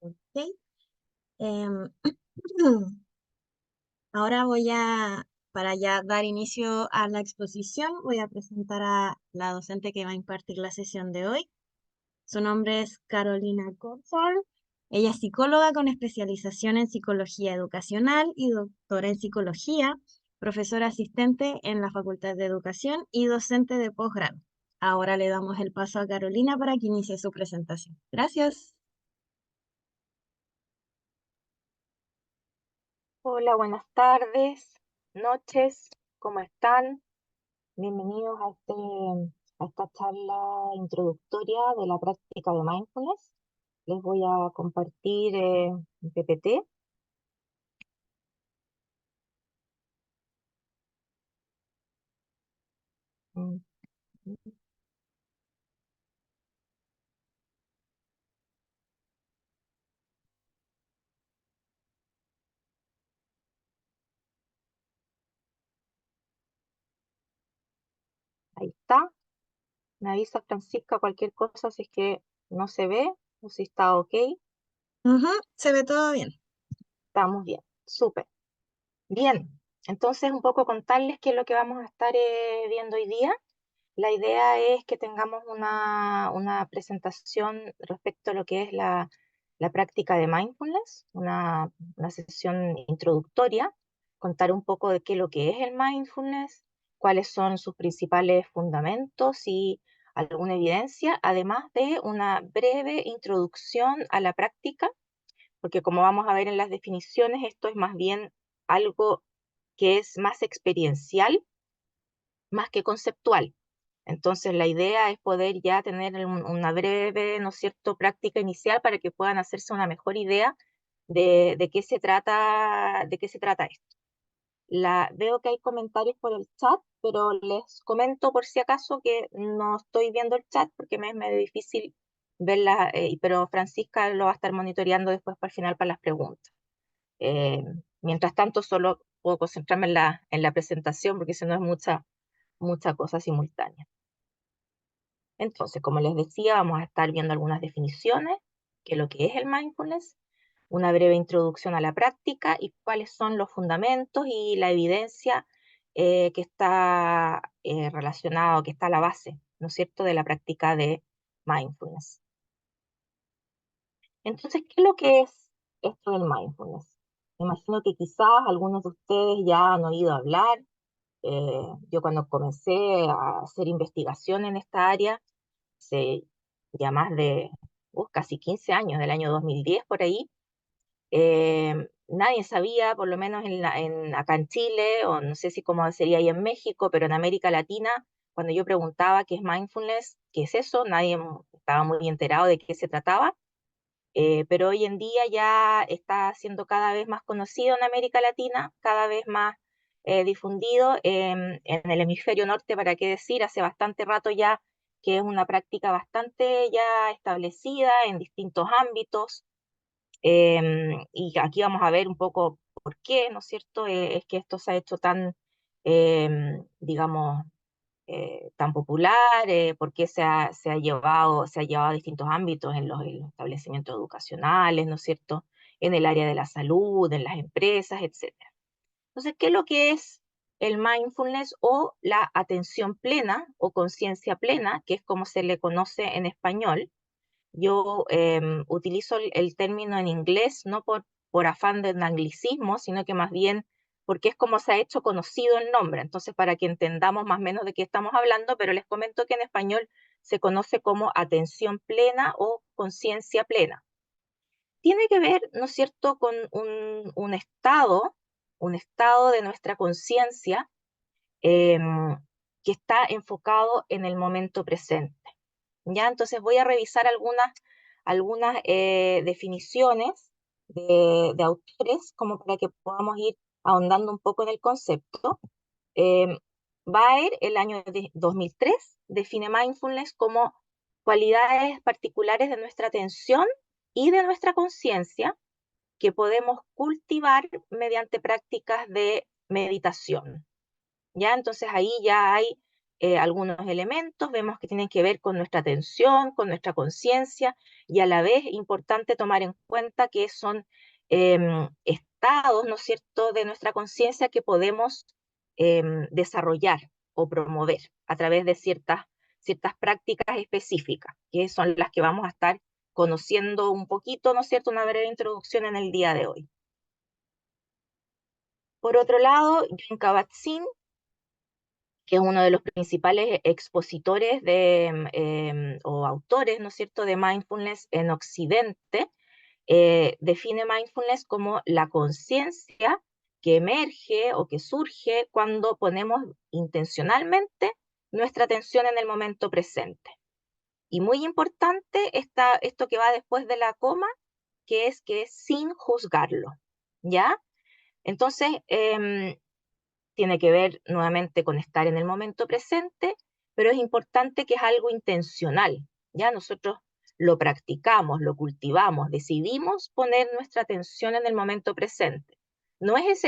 Ok. Em, Ahora para ya dar inicio a la exposición, voy a presentar a la docente que va a impartir la sesión de hoy. Su nombre es Carolina Kotzor. Ella es psicóloga con especialización en psicología educacional y doctora en psicología, profesora asistente en la Facultad de Educación y docente de posgrado. Ahora le damos el paso a Carolina para que inicie su presentación. Gracias. Hola, buenas tardes, noches, ¿cómo están? Bienvenidos a esta charla introductoria de la práctica de mindfulness. Les voy a compartir un PPT. Mm, Ahí está. Me avisa Francisca cualquier cosa si es que no se ve o si está ok. Ujú, se ve todo bien. Estamos bien, súper. Bien, entonces un poco contarles qué es lo que vamos a estar viendo hoy día. La idea es que tengamos una presentación respecto a lo que es la práctica de mindfulness, una sesión introductoria, contar un poco de qué es lo que es el mindfulness, cuáles son sus principales fundamentos y alguna evidencia, además de una breve introducción a la práctica, porque como vamos a ver en las definiciones, esto es más bien algo que es más experiencial más que conceptual. Entonces, la idea es poder ya tener una breve, ¿no es cierto?, práctica inicial para que puedan hacerse una mejor idea de qué se trata esto. Veo que hay comentarios por el chat, pero les comento por si acaso que no estoy viendo el chat porque me es medio difícil verla, pero Francisca lo va a estar monitoreando después para el final para las preguntas. Mientras tanto, solo puedo concentrarme en la presentación porque si no es mucha cosa simultánea. Entonces, como les decía, vamos a estar viendo algunas definiciones, que es lo que es el mindfulness, una breve introducción a la práctica y cuáles son los fundamentos y la evidencia que está relacionado, que está a la base, ¿no es cierto?, de la práctica de mindfulness. Entonces, ¿qué es lo que es esto del mindfulness? Me imagino que quizás algunos de ustedes ya han oído hablar. Yo cuando comencé a hacer investigación en esta área, hace ya más de casi 15 años, del año 2010 por ahí, nadie sabía, por lo menos acá en Chile, o no sé si cómo sería ahí en México, pero en América Latina, cuando yo preguntaba qué es mindfulness, qué es eso, nadie estaba muy enterado de qué se trataba. Pero hoy en día ya está siendo cada vez más conocido en América Latina, cada vez más difundido en el hemisferio norte, para qué decir, hace bastante rato ya que es una práctica bastante ya establecida en distintos ámbitos. Y aquí vamos a ver un poco por qué, ¿no es cierto? Es que esto se ha hecho tan, digamos, tan popular, por qué se ha llevado a distintos ámbitos en los establecimientos educacionales, ¿no es cierto? En el área de la salud, en las empresas, etcétera. Entonces, ¿qué es lo que es el mindfulness o la atención plena o conciencia plena, que es como se le conoce en español? Yo utilizo el término en inglés no por afán de un anglicismo, sino que más bien porque es como se ha hecho conocido el nombre. Entonces, para que entendamos más o menos de qué estamos hablando, pero les comento que en español se conoce como atención plena o conciencia plena. Tiene que ver, ¿no es cierto?, con un estado de nuestra conciencia em, que está enfocado en el momento presente. ¿Ya? Entonces voy a revisar algunas definiciones de autores como para que podamos ir ahondando un poco en el concepto. Eh, Baer, el año 2003, define mindfulness como cualidades particulares de nuestra atención y de nuestra conciencia que podemos cultivar mediante prácticas de meditación. ¿Ya? Entonces ahí ya hay algunos elementos, vemos que tienen que ver con nuestra atención, con nuestra conciencia, y a la vez importante tomar en cuenta que son estados, ¿no es cierto?, de nuestra conciencia que podemos desarrollar o promover a través de ciertas prácticas específicas, que son las que vamos a estar conociendo un poquito, ¿no es cierto?, una breve introducción en el día de hoy. Por otro lado, Jon Kabat-Zinn, que es uno de los principales expositores o autores, ¿no es cierto?, de mindfulness en Occidente, define mindfulness como la conciencia que emerge o que surge cuando ponemos intencionalmente nuestra atención en el momento presente. Y muy importante esto que va después de la coma, que es sin juzgarlo, ¿ya? Entonces, tiene que ver nuevamente con estar en el momento presente, pero es importante que es algo intencional, ¿ya? Nosotros lo practicamos, lo cultivamos, decidimos poner nuestra atención en el momento presente. No es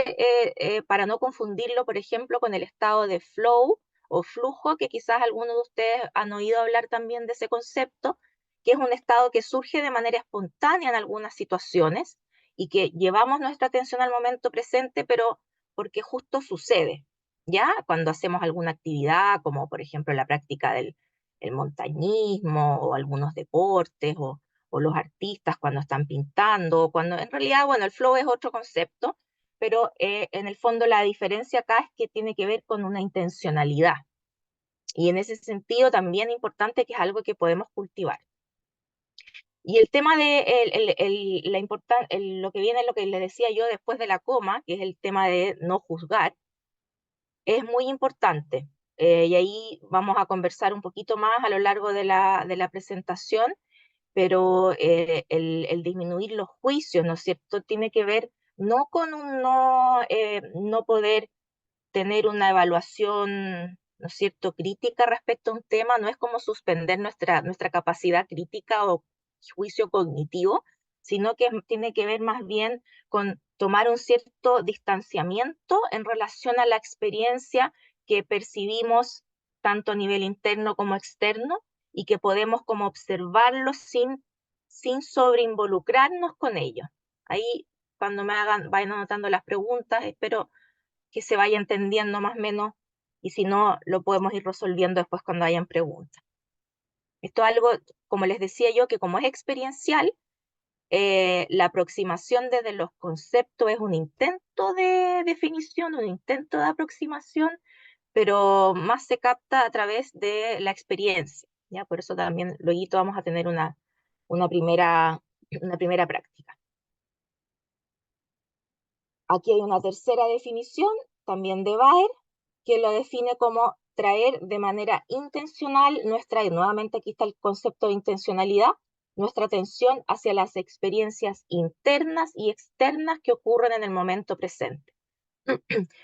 para no confundirlo, por ejemplo, con el estado de flow o flujo, que quizás algunos de ustedes han oído hablar también de ese concepto, que es un estado que surge de manera espontánea en algunas situaciones y que llevamos nuestra atención al momento presente, pero porque justo sucede, ¿ya? Cuando hacemos alguna actividad, como por ejemplo la práctica del el montañismo o algunos deportes o los artistas cuando están pintando, cuando en realidad, bueno, el flow es otro concepto, pero en el fondo la diferencia acá es que tiene que ver con una intencionalidad. Y en ese sentido también es importante que es algo que podemos cultivar. Y el tema de lo que viene, lo que les decía yo después de la coma, que es el tema de no juzgar, es muy importante. Y ahí vamos a conversar un poquito más a lo largo de la presentación, pero el disminuir los juicios, ¿no es cierto?, tiene que ver no con un no poder tener una evaluación, ¿no es cierto?, crítica respecto a un tema, no es como suspender nuestra capacidad crítica o juicio cognitivo, sino que tiene que ver más bien con tomar un cierto distanciamiento en relación a la experiencia que percibimos tanto a nivel interno como externo y que podemos como observarlo sin sobreinvolucrarnos con ello. Ahí, cuando vayan anotando las preguntas, espero que se vaya entendiendo más o menos, y si no, lo podemos ir resolviendo después cuando hayan preguntas. Esto es algo, como les decía yo, que como es experiencial, la aproximación desde los conceptos es un intento de definición, un intento de aproximación, pero más se capta a través de la experiencia, ¿ya? Por eso también luego vamos a tener una primera, una primera práctica. Aquí hay una tercera definición, también de Baer, que lo define como traer de manera intencional y nuevamente aquí está el concepto de intencionalidad, nuestra atención hacia las experiencias internas y externas que ocurren en el momento presente.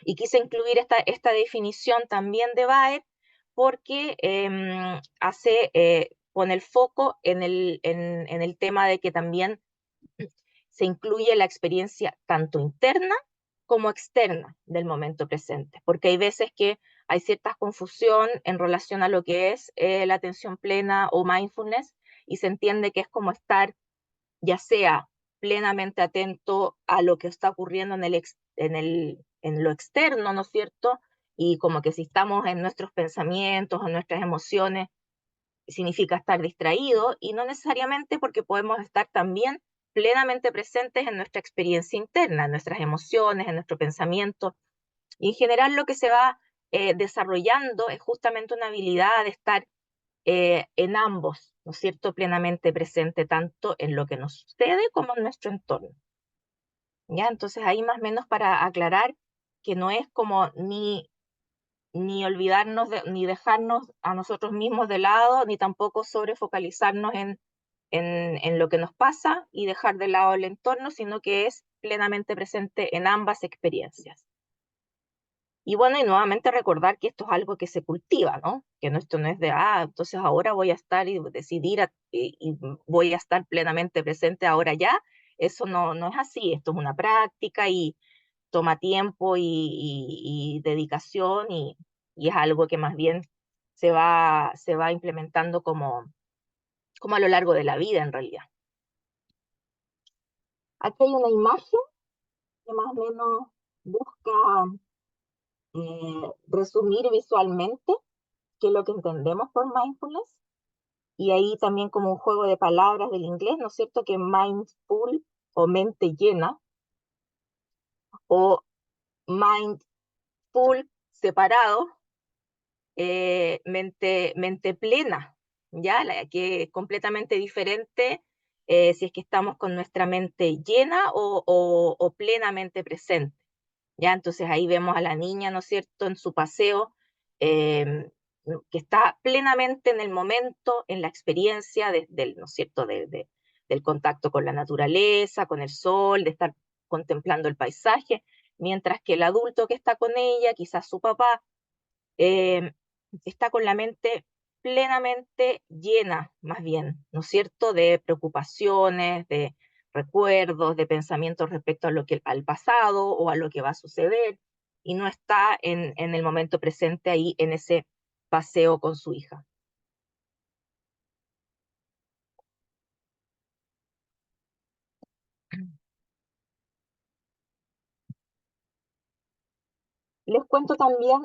Y quise incluir esta definición también de Baer porque pone el foco en el tema de que también se incluye la experiencia tanto interna como externa del momento presente, porque hay veces que hay cierta confusión en relación a lo que es la atención plena o mindfulness, y se entiende que es como estar ya sea plenamente atento a lo que está ocurriendo en lo externo, ¿no es cierto? Y como que si estamos en nuestros pensamientos o nuestras emociones, significa estar distraído, y no necesariamente, porque podemos estar también plenamente presentes en nuestra experiencia interna, en nuestras emociones, en nuestro pensamiento. Y en general lo que se va desarrollando es justamente una habilidad de estar en ambos, ¿no es cierto?, plenamente presente tanto en lo que nos sucede como en nuestro entorno. ¿Ya? Entonces ahí más o menos para aclarar que no es como ni olvidarnos, ni dejarnos a nosotros mismos de lado, ni tampoco sobrefocalizarnos en lo que nos pasa y dejar de lado el entorno, sino que es plenamente presente en ambas experiencias. Y bueno, y nuevamente recordar que esto es algo que se cultiva, ¿no? Que esto no es de, entonces ahora voy a estar y decidir y voy a estar plenamente presente ahora ya. Eso no es así, esto es una práctica y toma tiempo y dedicación, y es algo que más bien se va implementando como a lo largo de la vida en realidad. Aquí hay una imagen que más o menos busca resumir visualmente qué es lo que entendemos por mindfulness. Y ahí también como un juego de palabras del inglés, ¿no es cierto? Que mindful o mente llena, o mindful separado, mente plena, ¿ya? Que es completamente diferente si es que estamos con nuestra mente llena o plenamente presente, ¿ya? Entonces ahí vemos a la niña, ¿no es cierto?, en su paseo, eh, que está plenamente en el momento, en la experiencia ¿no es cierto?, del contacto con la naturaleza, con el sol, de estar contemplando el paisaje, mientras que el adulto que está con ella, quizás su papá, eh, está con la mente plenamente llena, más bien, ¿no es cierto?, de preocupaciones, de recuerdos, de pensamientos respecto a al pasado o a lo que va a suceder, y no está en el momento presente ahí en ese paseo con su hija. Les cuento también,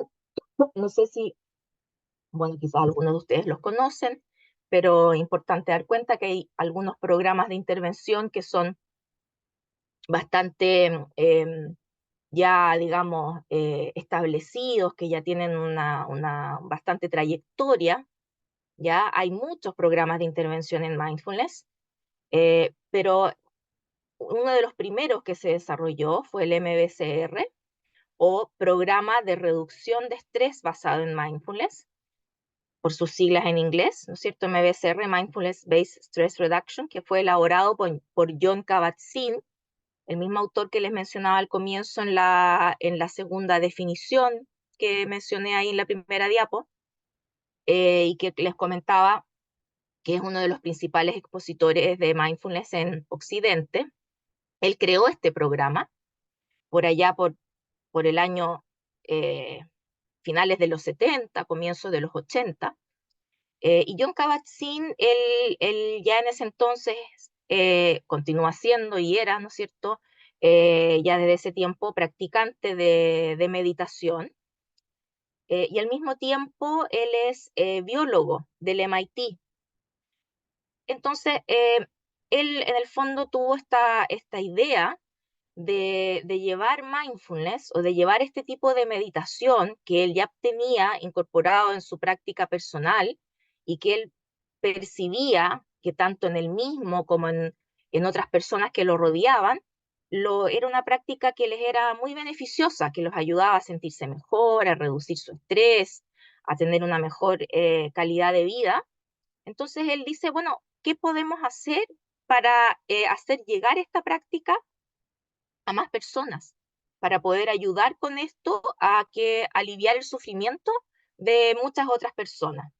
no sé si, bueno, quizás algunos de ustedes los conocen, pero importante dar cuenta que hay algunos programas de intervención que son bastante ya, digamos, establecidos, que ya tienen una bastante trayectoria. Ya hay muchos programas de intervención en mindfulness, pero uno de los primeros que se desarrolló fue el MBCR, o Programa de Reducción de Estrés basado en Mindfulness, por sus siglas en inglés, ¿no es cierto? MBCR, Mindfulness Based Stress Reduction, que fue elaborado por John Kabat-Zinn, el mismo autor que les mencionaba al comienzo en la segunda definición que mencioné ahí en la primera diapo, y que les comentaba que es uno de los principales expositores de mindfulness en Occidente. Él creó este programa por allá por el año finales de los 70, comienzos de los 80, y John Kabat-Zinn, él ya en ese entonces continúa siendo y era, ¿no es cierto?, ya desde ese tiempo practicante de meditación, y al mismo tiempo él es biólogo del MIT. Entonces, él en el fondo tuvo esta idea de llevar mindfulness o de llevar este tipo de meditación que él ya tenía incorporado en su práctica personal y que él percibía que tanto en él mismo como en otras personas que lo rodeaban, era una práctica que les era muy beneficiosa, que los ayudaba a sentirse mejor, a reducir su estrés, a tener una mejor calidad de vida. Entonces él dice, bueno, ¿qué podemos hacer para hacer llegar esta práctica a más personas, para poder ayudar con esto a que aliviar el sufrimiento de muchas otras personas?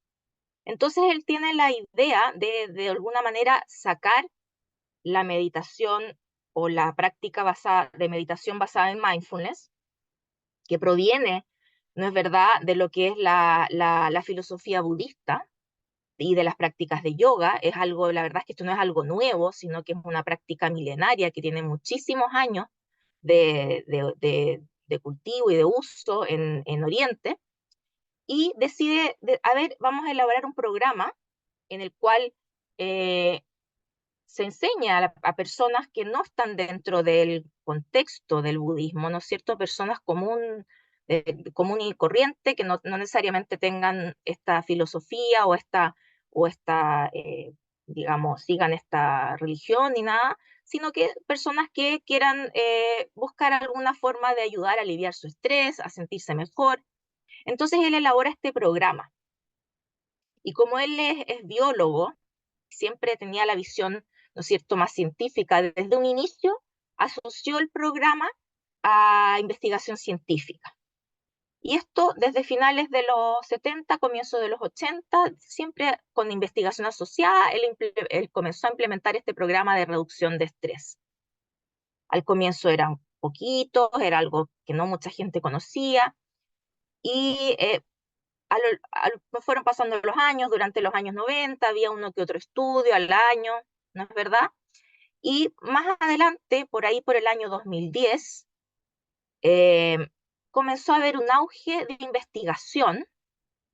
Entonces él tiene la idea de alguna manera sacar la meditación o la práctica de meditación basada en mindfulness, que proviene, no es verdad, de lo que es la filosofía budista y de las prácticas de yoga. Es algo, la verdad es que esto no es algo nuevo, sino que es una práctica milenaria que tiene muchísimos años de cultivo y de uso en Oriente, y decide, a ver, vamos a elaborar un programa en el cual eh, se enseña a personas que no están dentro del contexto del budismo, ¿no es cierto? Personas común y corriente, que no necesariamente tengan esta filosofía digamos, sigan esta religión ni nada, sino que personas que quieran buscar alguna forma de ayudar a aliviar su estrés, a sentirse mejor. Entonces él elabora este programa. Y como él es biólogo, siempre tenía la visión, ¿no es cierto?, más científica. Desde un inicio asoció el programa a investigación científica. Y esto desde finales de los 70, comienzos de los 80, siempre con investigación asociada, él comenzó a implementar este programa de reducción de estrés. Al comienzo eran poquitos, era algo que no mucha gente conocía, y fueron pasando los años, durante los años 90 había uno que otro estudio al año, ¿no es verdad? Y más adelante, por ahí por el año 2010, eh, comenzó a haber un auge de investigación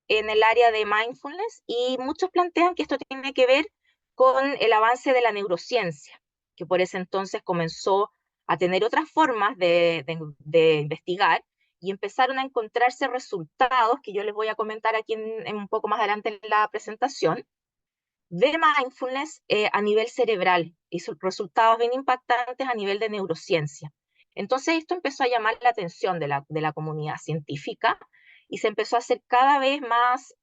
en el área de mindfulness y muchos plantean que esto tiene que ver con el avance de la neurociencia, que por ese entonces comenzó a tener otras formas de investigar y empezaron a encontrarse resultados que yo les voy a comentar aquí en un poco más adelante en la presentación, de mindfulness a nivel cerebral y sus resultados bien impactantes a nivel de neurociencia. Entonces esto empezó a llamar la atención de la comunidad científica y se empezó a hacer cada vez más,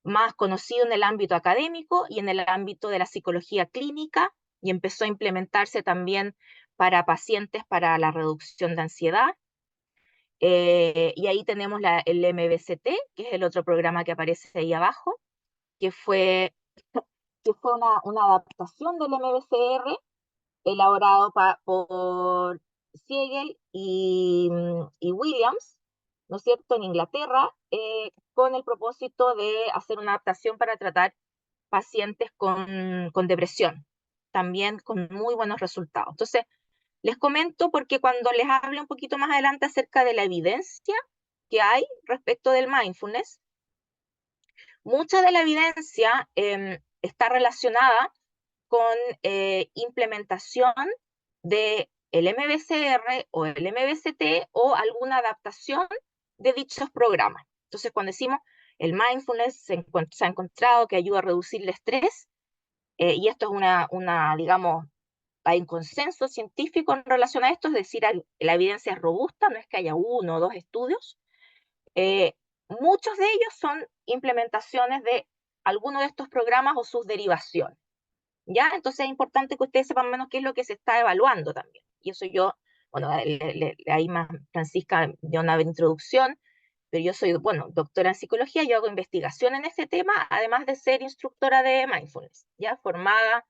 más conocido en el ámbito académico y en el ámbito de la psicología clínica y empezó a implementarse también para pacientes para la reducción de ansiedad. Y ahí tenemos el MBCT, que es el otro programa que aparece ahí abajo, que fue, que fue una adaptación del MBCR elaborado por Siegel y Williams, ¿no es cierto?, en Inglaterra, con el propósito de hacer una adaptación para tratar pacientes con depresión, también con muy buenos resultados. Entonces, les comento porque cuando les hable un poquito más adelante acerca de la evidencia que hay respecto del mindfulness, mucha de la evidencia está relacionada con implementación de el MBCR o el MBCT o alguna adaptación de dichos programas. Entonces, cuando decimos el mindfulness se ha encontrado que ayuda a reducir el estrés, y esto es digamos, hay un consenso científico en relación a esto, es decir, la evidencia es robusta, no es que haya uno o dos estudios. Eh, Muchos de ellos son implementaciones de alguno de estos programas o sus derivaciones. ¿Ya? Entonces es importante que ustedes sepan menos qué es lo que se está evaluando también. Y eso yo, bueno, ahí más Francisca dio una introducción, pero yo soy, bueno, doctora en psicología, yo hago investigación en este tema, además de ser instructora de mindfulness, ya formada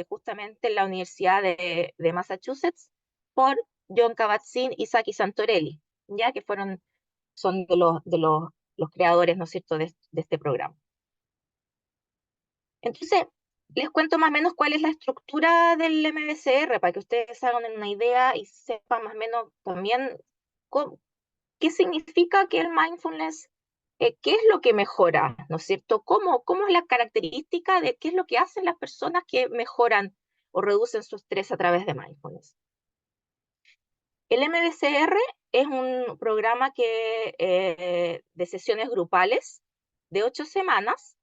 justamente en la Universidad de Massachusetts por John Kabat-Zinn y Saki Santorelli, ya que son los creadores, ¿no es cierto?, de este programa. Entonces, les cuento más o menos cuál es la estructura del MBCR para que ustedes hagan una idea y sepan más o menos también qué significa que el mindfulness, qué es lo que mejora, ¿no es cierto? ¿Cómo es la característica de qué es lo que hacen las personas que mejoran o reducen su estrés a través de mindfulness? El MBCR es un programa de sesiones grupales de 8 semanas,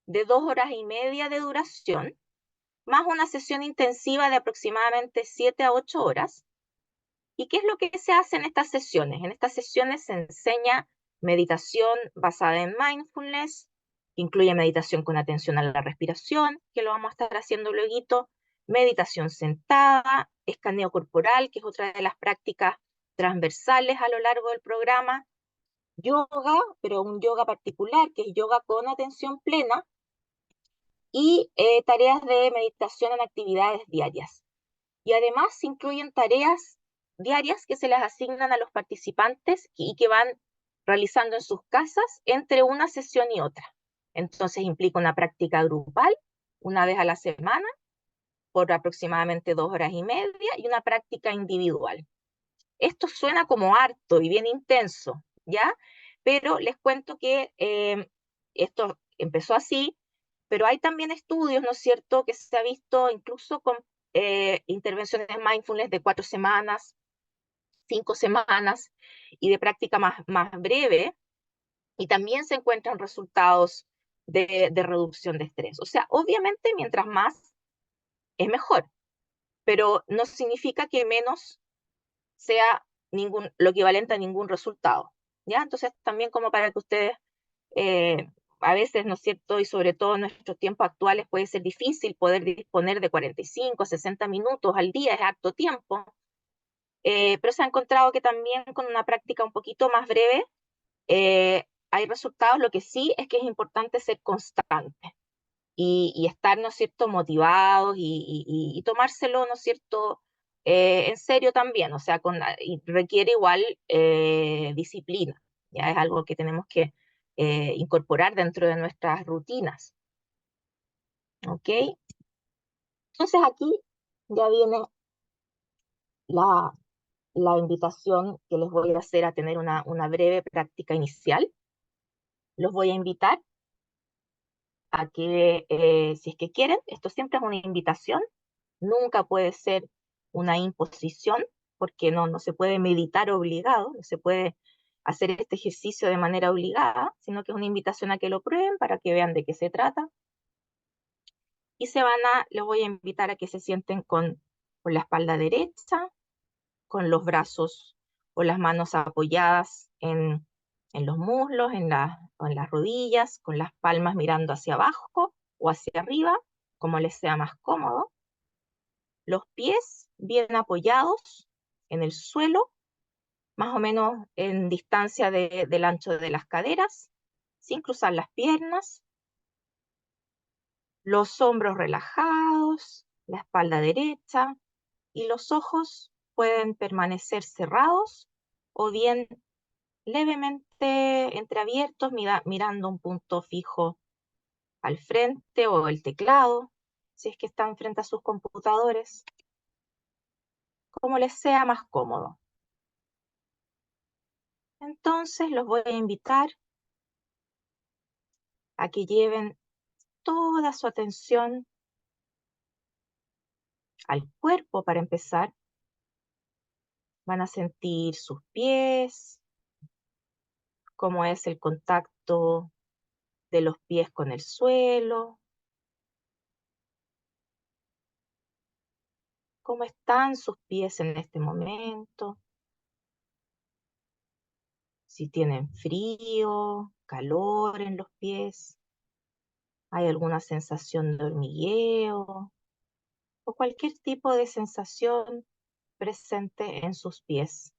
de 2 horas y media de duración, más una sesión intensiva de aproximadamente 7 a 8 horas. ¿Y qué es lo que se hace en estas sesiones? En estas sesiones se enseña meditación basada en mindfulness, que incluye meditación con atención a la respiración, que lo vamos a estar haciendo luego, meditación sentada, escaneo corporal, que es otra de las prácticas transversales a lo largo del programa, yoga, pero un yoga particular, que es yoga con atención plena, y tareas de meditación en actividades diarias. Y además se incluyen tareas diarias que se les asignan a los participantes y que van realizando en sus casas entre una sesión y otra. Entonces implica una práctica grupal una vez a la semana por aproximadamente 2 horas y media y una práctica individual. Esto suena como harto y bien intenso, ¿ya? Pero les cuento que esto empezó así, pero hay también estudios, ¿no es cierto?, que se ha visto incluso con intervenciones mindfulness de 4 semanas, 5 semanas y de práctica más breve, y también se encuentran resultados de reducción de estrés. O sea, obviamente mientras más es mejor, pero no significa que menos sea lo equivalente a ningún resultado, ¿ya? Entonces, también como para que ustedes, a veces, ¿no es cierto?, y sobre todo en nuestros tiempos actuales puede ser difícil poder disponer de 45, 60 minutos al día, es harto tiempo, pero se ha encontrado que también con una práctica un poquito más breve hay resultados. Lo que sí es que es importante ser constante y estar, ¿no es cierto?, motivados y tomárselo, ¿no es cierto?, en serio también, o sea, y requiere igual disciplina, Ya es algo que tenemos que incorporar dentro de nuestras rutinas. ¿Ok? Entonces aquí ya viene la, la invitación que les voy a hacer a tener una breve práctica inicial. Los voy a invitar a que, si es que quieren, esto siempre es una invitación, nunca puede ser una imposición, porque no se puede meditar obligado, no se puede hacer este ejercicio de manera obligada, sino que es una invitación a que lo prueben para que vean de qué se trata. Y los voy a invitar a que se sienten con la espalda derecha, con los brazos o las manos apoyadas en los muslos, o en las rodillas, con las palmas mirando hacia abajo o hacia arriba, como les sea más cómodo. Los pies bien apoyados en el suelo, más o menos en distancia del ancho de las caderas, sin cruzar las piernas. Los hombros relajados, la espalda derecha y los ojos pueden permanecer cerrados o bien levemente entreabiertos, mirando un punto fijo al frente o el teclado, si es que están frente a sus computadores, como les sea más cómodo. Entonces los voy a invitar a que lleven toda su atención al cuerpo para empezar. Van a sentir sus pies, cómo es el contacto de los pies con el suelo, cómo están sus pies en este momento, si tienen frío, calor en los pies, hay alguna sensación de hormigueo o cualquier tipo de sensación presente en sus pies.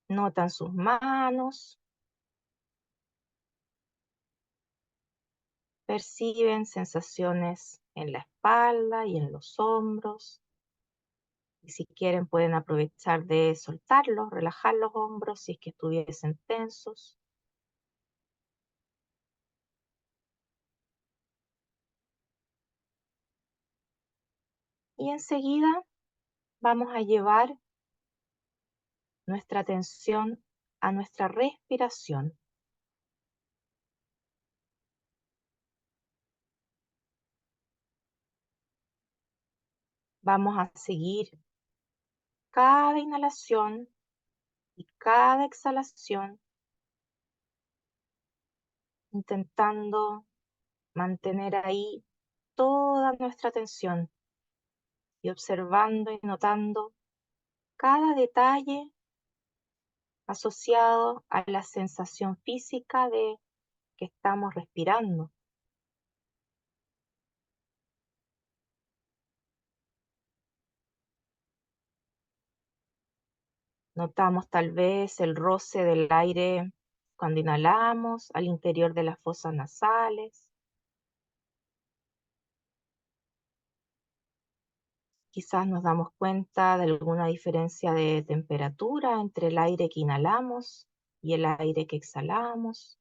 Notan sus manos, perciben sensaciones en la espalda y en los hombros. Y si quieren pueden aprovechar de soltarlos, relajar los hombros si es que estuviesen tensos. Y enseguida vamos a llevar nuestra atención a nuestra respiración. Vamos a seguir cada inhalación y cada exhalación intentando mantener ahí toda nuestra atención y observando y notando cada detalle asociado a la sensación física de que estamos respirando. Notamos tal vez el roce del aire cuando inhalamos al interior de las fosas nasales. Quizás nos damos cuenta de alguna diferencia de temperatura entre el aire que inhalamos y el aire que exhalamos.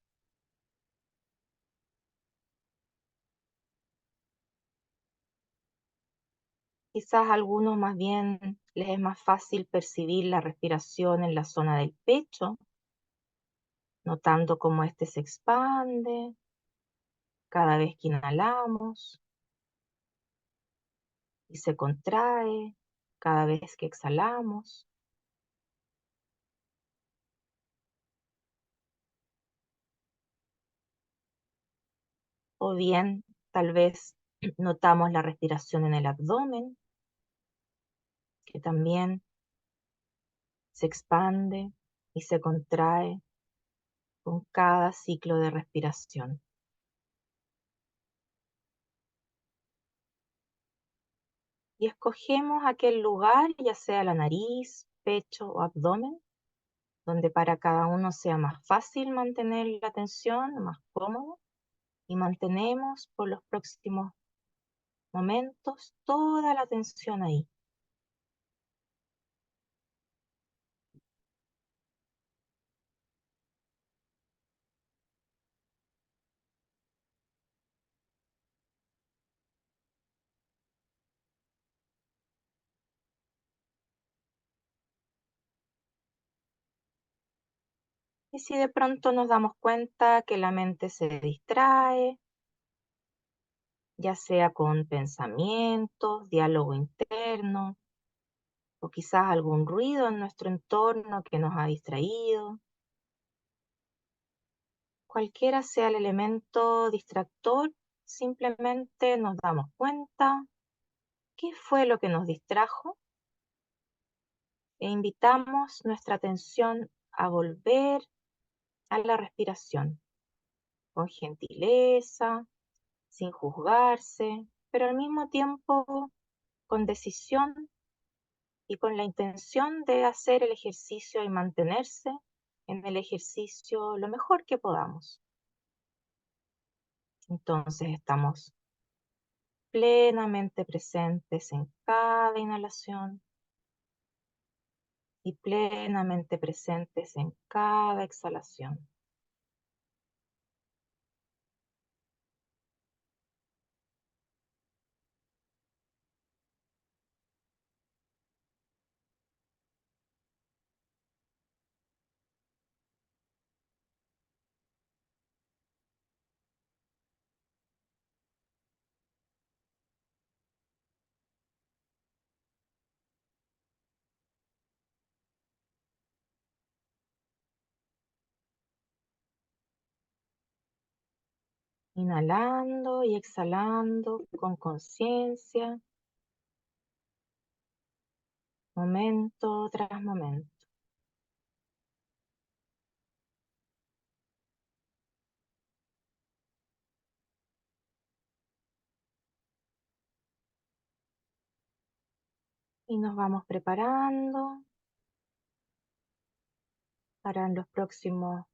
Quizás a algunos más bien les es más fácil percibir la respiración en la zona del pecho, notando cómo éste se expande cada vez que inhalamos y se contrae cada vez que exhalamos. O bien, tal vez notamos la respiración en el abdomen, que también se expande y se contrae con cada ciclo de respiración. Y escogemos aquel lugar, ya sea la nariz, pecho o abdomen, donde para cada uno sea más fácil mantener la atención, más cómodo, y mantenemos por los próximos momentos toda la atención ahí. Y si de pronto nos damos cuenta que la mente se distrae, ya sea con pensamientos, diálogo interno, o quizás algún ruido en nuestro entorno que nos ha distraído, cualquiera sea el elemento distractor, simplemente nos damos cuenta qué fue lo que nos distrajo e invitamos nuestra atención a volver a la respiración, con gentileza, sin juzgarse, pero al mismo tiempo con decisión y con la intención de hacer el ejercicio y mantenerse en el ejercicio lo mejor que podamos. Entonces estamos plenamente presentes en cada inhalación y plenamente presentes en cada exhalación. Inhalando y exhalando con conciencia, momento tras momento. Y nos vamos preparando para en los próximos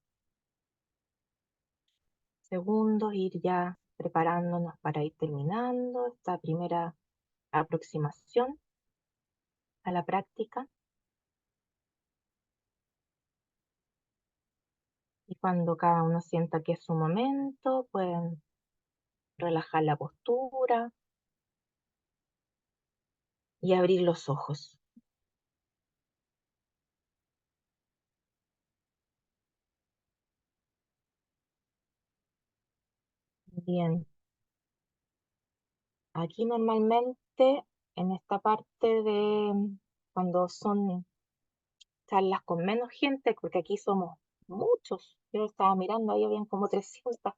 segundos ir ya preparándonos para ir terminando esta primera aproximación a la práctica. Y cuando cada uno sienta que es su momento, pueden relajar la postura y abrir los ojos. Bien, aquí normalmente en esta parte de cuando son charlas con menos gente, porque aquí somos muchos, yo estaba mirando, ahí habían como 300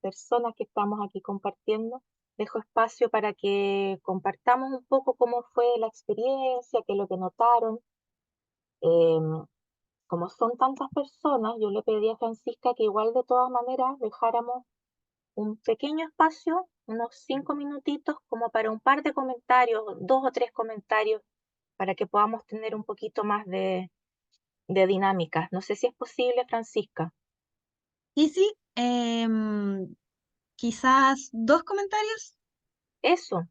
personas que estamos aquí compartiendo. Dejo espacio para que compartamos un poco cómo fue la experiencia, qué es lo que notaron. Em, Como son tantas personas, yo le pedí a Francisca que igual de todas maneras dejáramos un pequeño espacio, unos 5 minutitos, como para un par de comentarios, 2 o 3 comentarios, para que podamos tener un poquito más de dinámica. No sé si es posible, Francisca. Y sí, quizás dos comentarios. Eso,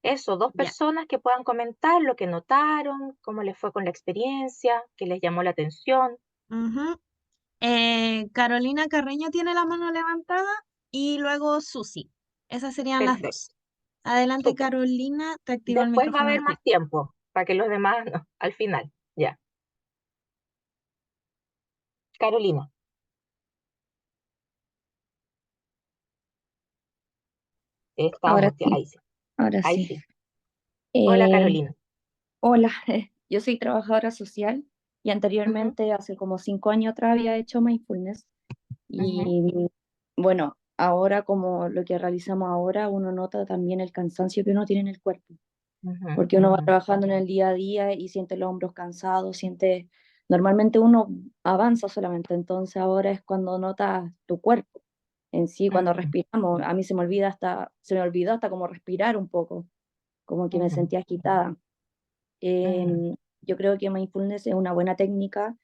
eso, dos Ya. personas que puedan comentar lo que notaron, cómo les fue con la experiencia, qué les llamó la atención. Ujú. Carolina Carreño tiene la mano levantada y luego Susi. Esas serían las dos. Perfecto, Adelante, súper. Carolina, te activo el Después va a micrófono a haber ti. más tiempo para que los demás, no, al final. Ya. Carolina, Ahora estamos, ya, sí, ahí sí, ahora ahí sí. sí. Hola, Eh, Carolina. Hola, yo soy trabajadora social y Ujú, anteriormente, hace como 5 años atrás, había hecho mindfulness. ujú, Y bueno, ahora como lo que realizamos ahora, uno nota también el cansancio que uno tiene en el cuerpo, ujú, porque uno va ujú, trabajando en el día a día y siente los hombros cansados, siente, normalmente uno avanza solamente, entonces ahora es cuando notas tu cuerpo en sí, cuando ujú, respiramos. A mí se me olvidó hasta como respirar un poco, como que me ujú, sentía agitada. ujú, Yo creo que mindfulness es una buena técnica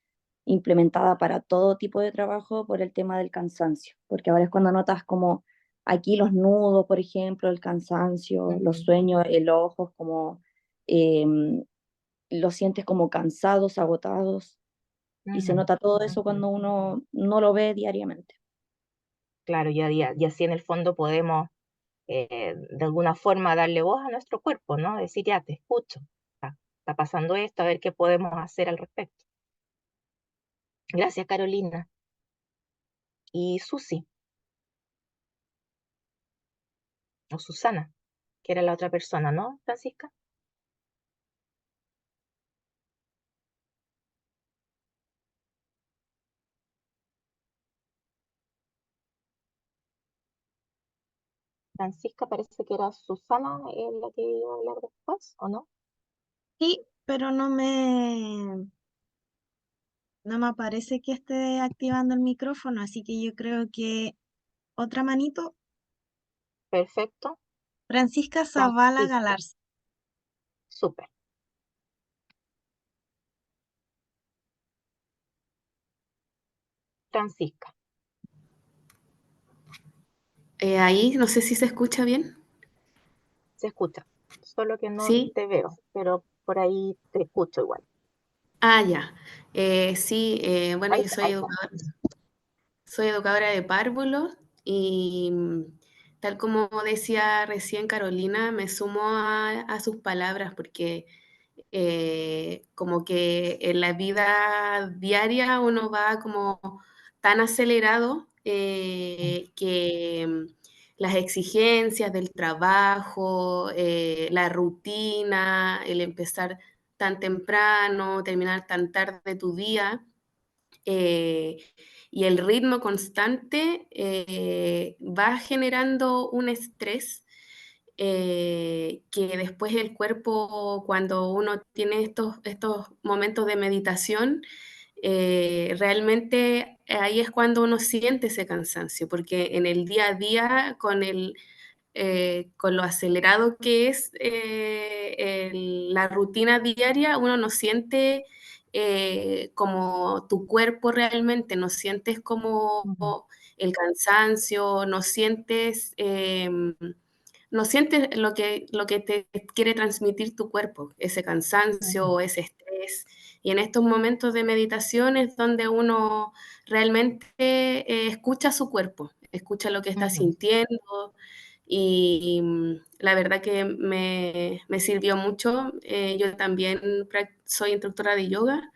implementada para todo tipo de trabajo por el tema del cansancio, porque ahora es cuando notas como aquí los nudos, por ejemplo, el cansancio, los ujú, sueños, el ojo, como em, los sientes como cansados, agotados, y se ujú, nota todo ujú. eso cuando uno no lo ve diariamente. Claro, y así en el fondo podemos de alguna forma darle voz a nuestro cuerpo, ¿no? Decir, ya te escucho, está pasando esto, a ver qué podemos hacer al respecto. Gracias, Carolina. y Susi, o Susana, que era la otra persona, ¿no, Francisca? Francisca parece que era Susana la que iba a hablar después, ¿o no? Sí, pero no me aparece que esté activando el micrófono, así que yo creo que otra manito, Perfecto. Francisca Zavala Francisca, Galarza. súper. Francisca, Ahí no sé si se escucha bien. se escucha, solo que no ¿Sí? te veo, pero por ahí te escucho igual. Ah, ya. Sí, bueno, yo Ahí está. soy educadora de párvulos y tal como decía recién Carolina, me sumo a sus palabras porque como que en la vida diaria uno va como tan acelerado que las exigencias del trabajo, la rutina, el empezar tan temprano, terminar tan tarde tu día, eh, y el ritmo constante va generando un estrés que después el cuerpo, cuando uno tiene estos momentos de meditación, realmente ahí es cuando uno siente ese cansancio, porque en el día a día, con lo acelerado que es la rutina diaria, uno no siente como tu cuerpo realmente, no sientes como Ujú, el cansancio, no sientes lo que te quiere transmitir tu cuerpo, ese ujú, cansancio, ese estrés. Y en estos momentos de meditación es donde uno realmente escucha su cuerpo, escucha lo que está ujú, sintiendo y la verdad que me sirvió mucho. Yo también soy instructora de yoga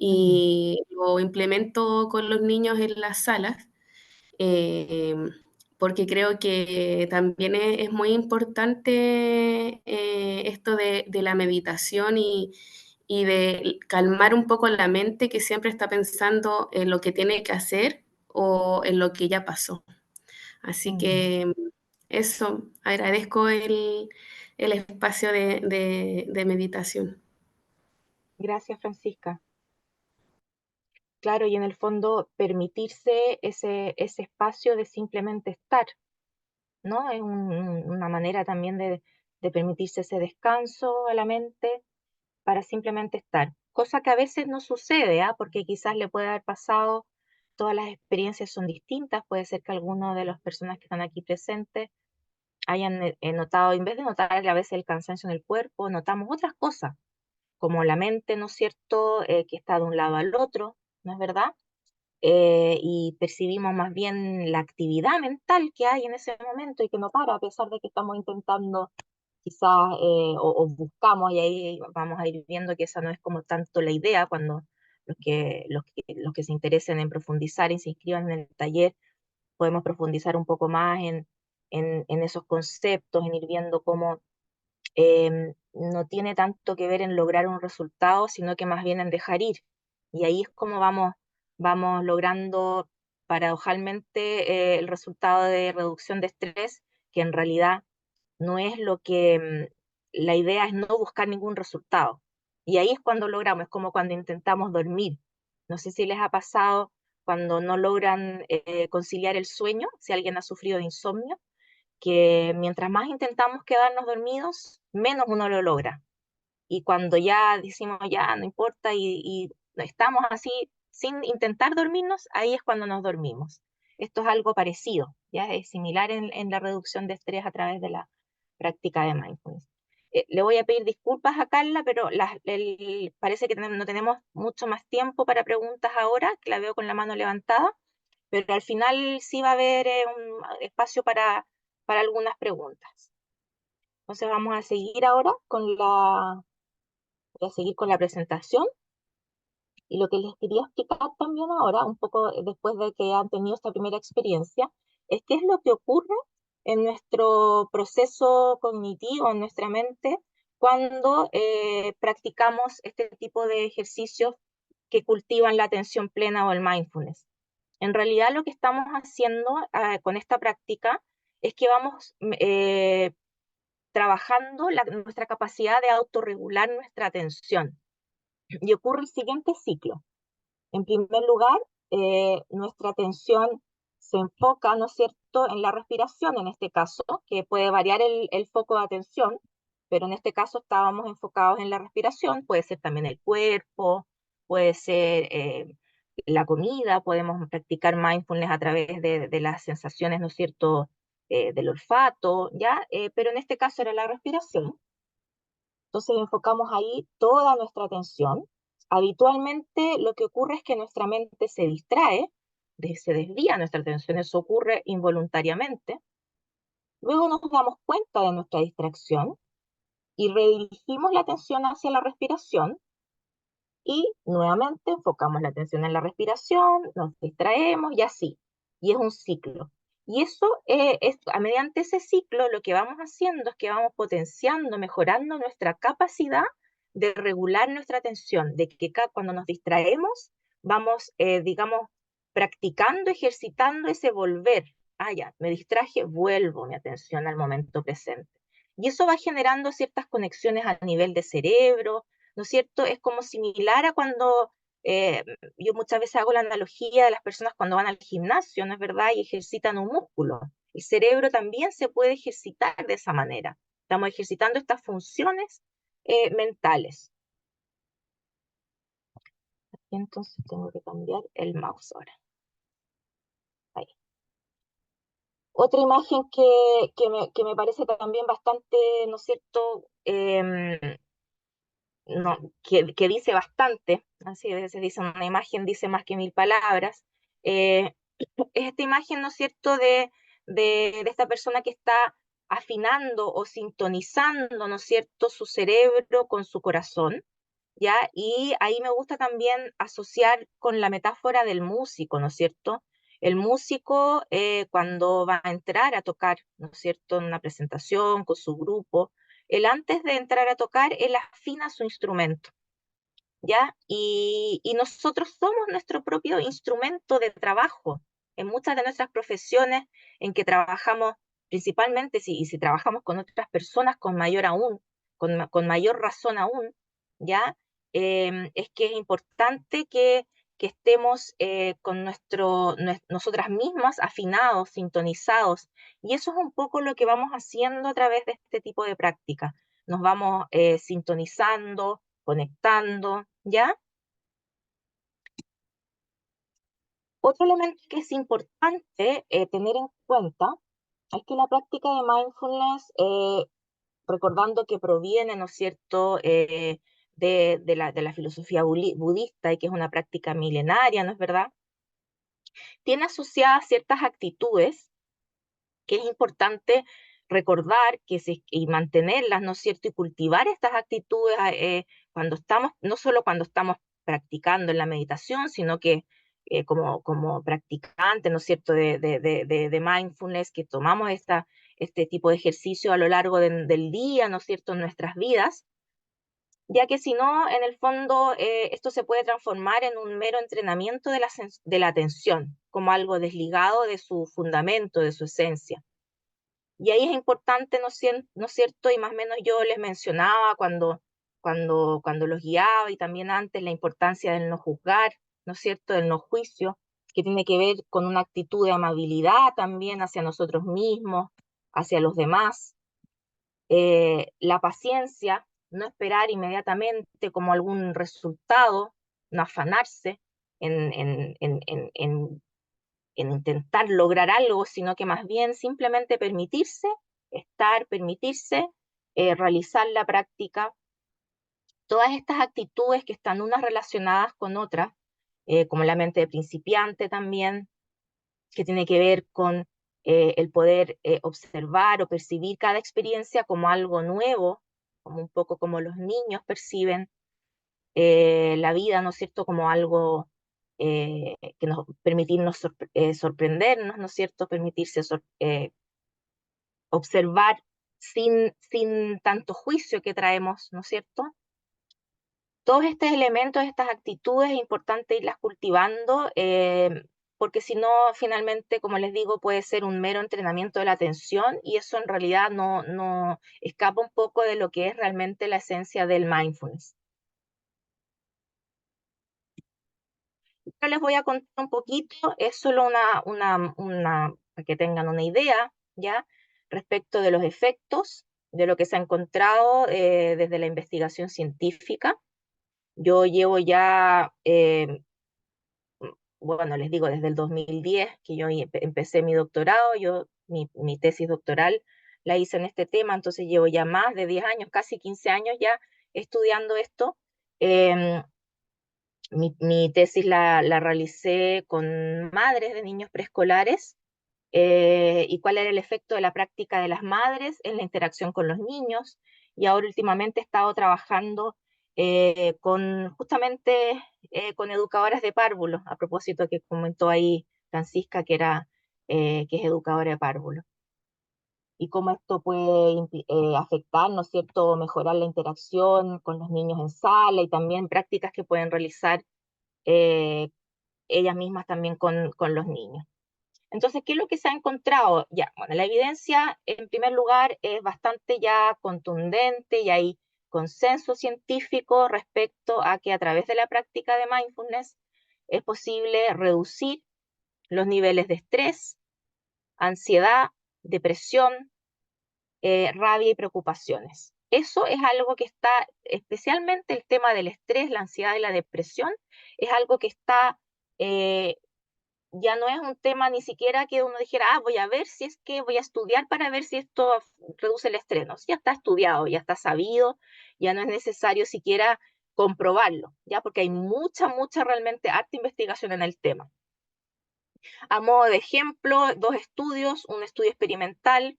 ujú, y lo implemento con los niños en las salas, eh, porque creo que también es muy importante esto de la meditación y de calmar un poco la mente que siempre está pensando en lo que tiene que hacer o en lo que ya pasó. Así ujú. que eso, agradezco el espacio de meditación. Gracias, Francisca. Claro, y en el fondo permitirse ese espacio de simplemente estar, ¿no? Es una manera también de permitirse ese descanso a la mente para simplemente estar, cosa que a veces no sucede, ¿ah? Porque quizás le puede haber pasado, todas las experiencias son distintas, puede ser que alguno de las personas que están aquí presentes hayan notado, en vez de notar a veces el cansancio en el cuerpo, notamos otras cosas, como la mente, ¿no es cierto?, que está de un lado al otro, ¿no es verdad? Y percibimos más bien la actividad mental que hay en ese momento y que no para, a pesar de que estamos intentando quizás, o buscamos, y ahí vamos a ir viendo que esa no es como tanto la idea cuando los que se interesen en profundizar y se inscriban en el taller, podemos profundizar un poco más en esos conceptos, en ir viendo cómo no tiene tanto que ver en lograr un resultado, sino que más bien en dejar ir. Y ahí es como vamos logrando paradojalmente el resultado de reducción de estrés, que en realidad no es lo que, la idea es no buscar ningún resultado. Y ahí es cuando logramos, es como cuando intentamos dormir. No sé si les ha pasado cuando no logran conciliar el sueño, si alguien ha sufrido de insomnio, que mientras más intentamos quedarnos dormidos, menos uno lo logra. Y cuando ya decimos, ya no importa, y estamos así sin intentar dormirnos, ahí es cuando nos dormimos. Esto es algo parecido, ya es similar en la reducción de estrés a través de la práctica de mindfulness. Le voy a pedir disculpas a Carla, pero parece que no tenemos mucho más tiempo para preguntas ahora, que la veo con la mano levantada, pero al final sí va a haber un espacio para algunas preguntas. Entonces vamos a seguir ahora voy a seguir con la presentación. Y lo que les quería explicar también ahora, un poco después de que han tenido esta primera experiencia, es qué es lo que ocurre en nuestro proceso cognitivo, en nuestra mente, cuando practicamos este tipo de ejercicios que cultivan la atención plena o el mindfulness. En realidad lo que estamos haciendo con esta práctica es que vamos trabajando nuestra capacidad de autorregular nuestra atención. Y ocurre el siguiente ciclo. En primer lugar, nuestra atención se enfoca, ¿no es cierto?, en la respiración, en este caso, que puede variar el foco de atención, pero en este caso estábamos enfocados en la respiración, puede ser también el cuerpo, puede ser la comida, podemos practicar mindfulness a través de las sensaciones, ¿no es cierto?, del olfato, ¿ya? Pero en este caso era la respiración. Entonces enfocamos ahí toda nuestra atención. Habitualmente lo que ocurre es que nuestra mente se distrae, se desvía nuestra atención, eso ocurre involuntariamente. Luego nos damos cuenta de nuestra distracción y redirigimos la atención hacia la respiración y nuevamente enfocamos la atención en la respiración, nos distraemos y así. Y es un ciclo. Y eso, mediante ese ciclo, lo que vamos haciendo es que vamos potenciando, mejorando nuestra capacidad de regular nuestra atención, de que cuando nos distraemos, vamos, digamos, practicando, ejercitando ese volver. Ah, ya, me distraje, vuelvo mi atención al momento presente. Y eso va generando ciertas conexiones a nivel de cerebro, ¿no es cierto? Es como similar a cuando yo muchas veces hago la analogía de las personas cuando van al gimnasio, ¿no es verdad? Y ejercitan un músculo. El cerebro también se puede ejercitar de esa manera. Estamos ejercitando estas funciones mentales. Y entonces tengo que cambiar el mouse ahora. Ahí. Otra imagen que me parece también bastante, ¿no es cierto?, no, que dice bastante, así a veces dice una imagen, dice más que 1000 palabras, es esta imagen, ¿no es cierto?, de esta persona que está afinando o sintonizando, ¿no es cierto?, su cerebro con su corazón, ¿ya? Y ahí me gusta también asociar con la metáfora del músico, ¿no es cierto? El músico cuando va a entrar a tocar, ¿no es cierto?, en una presentación con su grupo, él antes de entrar a tocar, él afina su instrumento, ¿ya? Y nosotros somos nuestro propio instrumento de trabajo. En muchas de nuestras profesiones en que trabajamos, principalmente si trabajamos con otras personas, con mayor aún, con mayor razón aún, ¿ya? Es que es importante que estemos con nosotras mismas afinados, sintonizados, y eso es un poco lo que vamos haciendo a través de este tipo de práctica. Nos vamos sintonizando, conectando, ¿ya? Otro elemento que es importante tener en cuenta es que la práctica de mindfulness, recordando que proviene, ¿no es cierto?, de la filosofía budista y que es una práctica milenaria, ¿no es verdad?, tiene asociadas ciertas actitudes que es importante recordar y mantenerlas, ¿no es cierto?, y cultivar estas actitudes cuando estamos, no solo cuando estamos practicando en la meditación, sino que como practicante, ¿no es cierto?, de mindfulness, que tomamos este tipo de ejercicio a lo largo del día, ¿no es cierto?, en nuestras vidas, ya que si no, en el fondo, esto se puede transformar en un mero entrenamiento de la atención, como algo desligado de su fundamento, de su esencia. Y ahí es importante, ¿no es cierto? Y más o menos yo les mencionaba cuando los guiaba y también antes la importancia del no juzgar, ¿no es cierto? Del no juicio, que tiene que ver con una actitud de amabilidad también hacia nosotros mismos, hacia los demás. La paciencia, no esperar inmediatamente como algún resultado, no afanarse en intentar lograr algo, sino que más bien simplemente permitirse estar, permitirse realizar la práctica. Todas estas actitudes que están unas relacionadas con otras, como la mente de principiante también, que tiene que ver con el poder observar o percibir cada experiencia como algo nuevo, como un poco como los niños perciben la vida, ¿no es cierto?, como algo que nos permitirnos sorprendernos, ¿no es cierto?, permitirse observar sin tanto juicio que traemos, ¿no es cierto? Todos estos elementos, estas actitudes, es importante irlas cultivando, porque si no, finalmente, como les digo, puede ser un mero entrenamiento de la atención y eso en realidad no escapa un poco de lo que es realmente la esencia del mindfulness. Ahora les voy a contar un poquito, es solo para que tengan una idea, ¿ya? Respecto de los efectos, de lo que se ha encontrado desde la investigación científica. Yo llevo ya, bueno, les digo, desde el 2010 que yo empecé mi doctorado, mi tesis doctoral la hice en este tema, entonces llevo ya más de 10 años, casi 15 años ya estudiando esto. Mi tesis la realicé con madres de niños preescolares y cuál era el efecto de la práctica de las madres en la interacción con los niños. Y ahora últimamente he estado trabajando justamente con educadoras de párvulos, a propósito que comentó ahí Francisca que es educadora de párvulos. Y cómo esto puede afectar, ¿no es cierto?, mejorar la interacción con los niños en sala y también prácticas que pueden realizar eh, ellas mismas también con los niños. Entonces, ¿qué es lo que se ha encontrado? Ya, bueno, la evidencia, en primer lugar, es bastante ya contundente y hay consenso científico respecto a que a través de la práctica de mindfulness es posible reducir los niveles de estrés, ansiedad, depresión, rabia y preocupaciones. Eso es algo que está, especialmente el tema del estrés, la ansiedad y la depresión, es algo que está ya no es un tema ni siquiera que uno dijera, voy a ver si es que voy a estudiar para ver si esto reduce el estrés. No, ya está estudiado, ya está sabido, ya no es necesario siquiera comprobarlo, ya porque hay mucha realmente harta investigación en el tema. A modo de ejemplo, dos estudios, un estudio experimental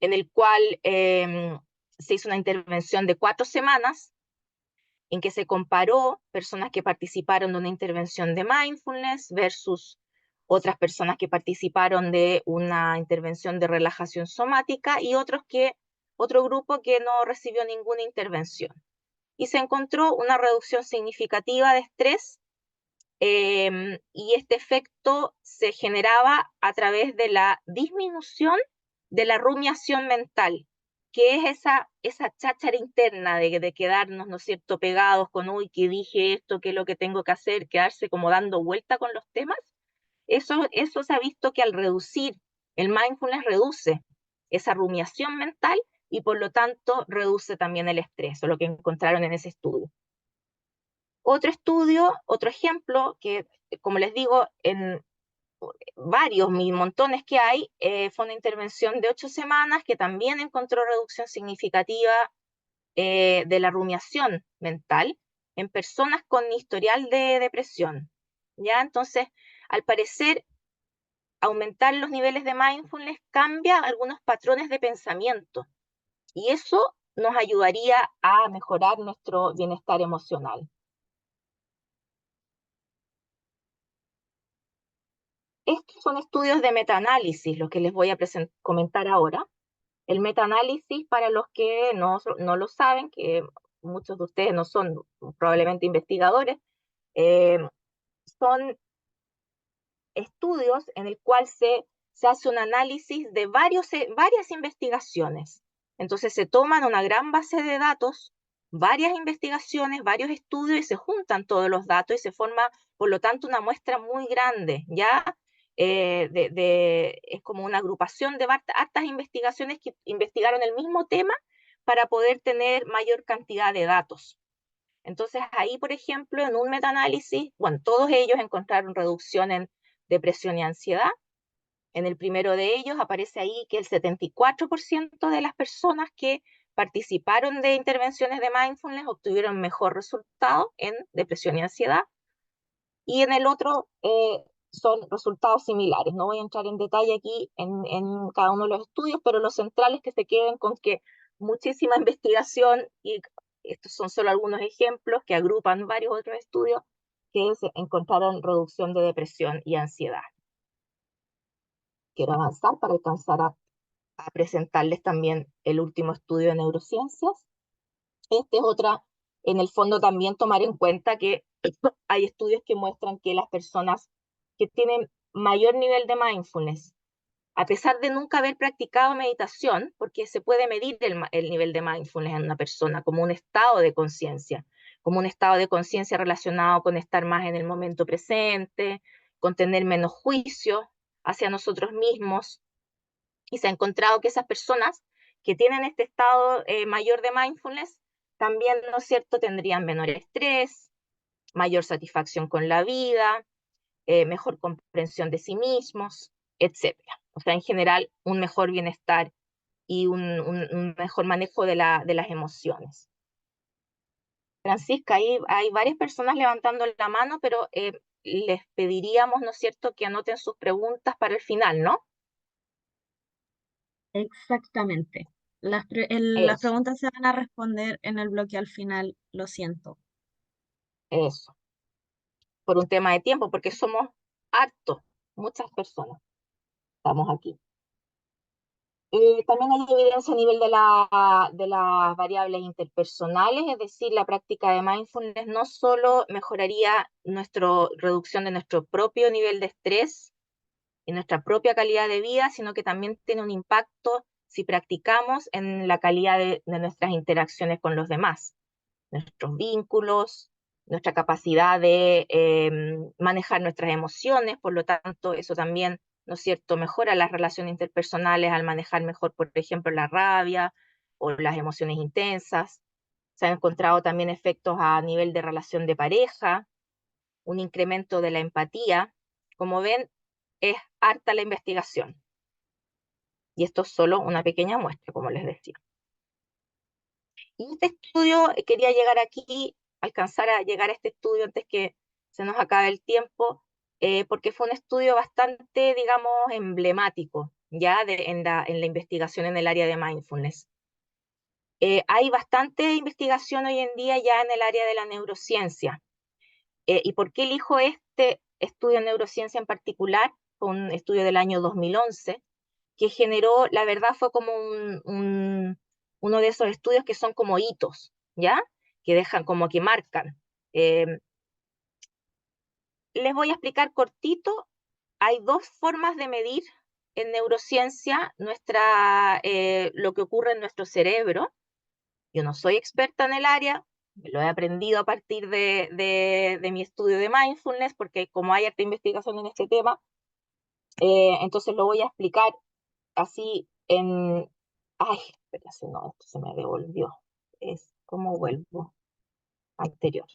en el cual se hizo una intervención de 4 semanas en que se comparó personas que participaron de una intervención de mindfulness versus otras personas que participaron de una intervención de relajación somática y otro grupo que no recibió ninguna intervención. Y se encontró una reducción significativa de estrés y este efecto se generaba a través de la disminución de la rumiación mental, que es esa cháchara interna de quedarnos, ¿no es cierto?, pegados con, uy, ¿qué dije esto? ¿Qué es lo que tengo que hacer? Quedarse como dando vuelta con los temas. Eso se ha visto que al reducir, el mindfulness reduce esa rumiación mental y por lo tanto reduce también el estrés, o lo que encontraron en ese estudio. Otro estudio, otro ejemplo, que como les digo, en varios, montones que hay, fue una intervención de 8 semanas que también encontró reducción significativa de la rumiación mental en personas con historial de depresión. ¿Ya? Entonces, al parecer, aumentar los niveles de mindfulness cambia algunos patrones de pensamiento y eso nos ayudaría a mejorar nuestro bienestar emocional. Estos son estudios de metaanálisis, los que les voy a comentar ahora. El metaanálisis, para los que no lo saben, que muchos de ustedes no son probablemente investigadores, son estudios en el cual se hace un análisis de varias investigaciones. Entonces se toman una gran base de datos, varias investigaciones, varios estudios y se juntan todos los datos y se forma, por lo tanto, una muestra muy grande, ¿ya? Es como una agrupación de hartas investigaciones que investigaron el mismo tema para poder tener mayor cantidad de datos. Entonces ahí, por ejemplo, en un metaanálisis, bueno, todos ellos encontraron reducción en depresión y ansiedad. En el primero de ellos aparece ahí que el 74% de las personas que participaron de intervenciones de mindfulness obtuvieron mejor resultado en depresión y ansiedad. Y en el otro son resultados similares. No voy a entrar en detalle aquí en cada uno de los estudios, pero lo central es que se queden con que muchísima investigación y estos son solo algunos ejemplos que agrupan varios otros estudios que encontraron reducción de depresión y ansiedad. Quiero avanzar para alcanzar a presentarles también el último estudio de neurociencias. Este es otra, en el fondo también tomar en cuenta que hay estudios que muestran que las personas que tienen mayor nivel de mindfulness, a pesar de nunca haber practicado meditación, porque se puede medir el nivel de mindfulness en una persona como un estado de conciencia, relacionado con estar más en el momento presente, con tener menos juicio hacia nosotros mismos, y se ha encontrado que esas personas que tienen este estado mayor de mindfulness también, ¿no es cierto?, tendrían menor estrés, mayor satisfacción con la vida, mejor comprensión de sí mismos, etc. O sea, en general, un mejor bienestar y un mejor manejo de las emociones. Francisca, ahí hay varias personas levantando la mano, pero les pediríamos, ¿no es cierto?, que anoten sus preguntas para el final, ¿no? Exactamente. Las Eso, preguntas se van a responder en el bloque al final, lo siento. eso. Por un tema de tiempo, porque somos hartos, muchas personas estamos aquí. También hay evidencia a nivel de las variables interpersonales, es decir, la práctica de mindfulness no solo mejoraría nuestra reducción de nuestro propio nivel de estrés y nuestra propia calidad de vida, sino que también tiene un impacto si practicamos en la calidad de nuestras interacciones con los demás, nuestros vínculos, nuestra capacidad de manejar nuestras emociones, por lo tanto, eso también, ¿no es cierto?, mejora las relaciones interpersonales al manejar mejor, por ejemplo, la rabia o las emociones intensas. Se han encontrado también efectos a nivel de relación de pareja, un incremento de la empatía. Como ven, es harta la investigación. Y esto es solo una pequeña muestra, como les decía. Y este estudio, quería llegar aquí, alcanzar a llegar a este estudio antes que se nos acabe el tiempo, porque fue un estudio bastante, digamos, emblemático, ya en la investigación en el área de mindfulness. Hay bastante investigación hoy en día ya en el área de la neurociencia. ¿Y por qué elijo este estudio de neurociencia en particular? Un estudio del año 2011, que generó, la verdad fue como uno de esos estudios que son como hitos, ¿ya? Que dejan como que marcan. Les voy a explicar cortito. Hay dos formas de medir en neurociencia lo que ocurre en nuestro cerebro. Yo no soy experta en el área, lo he aprendido a partir de mi estudio de mindfulness, porque como hay harta investigación en este tema, entonces lo voy a explicar así en... Ay, espérate, no, esto se me devolvió. Es como vuelvo anterior.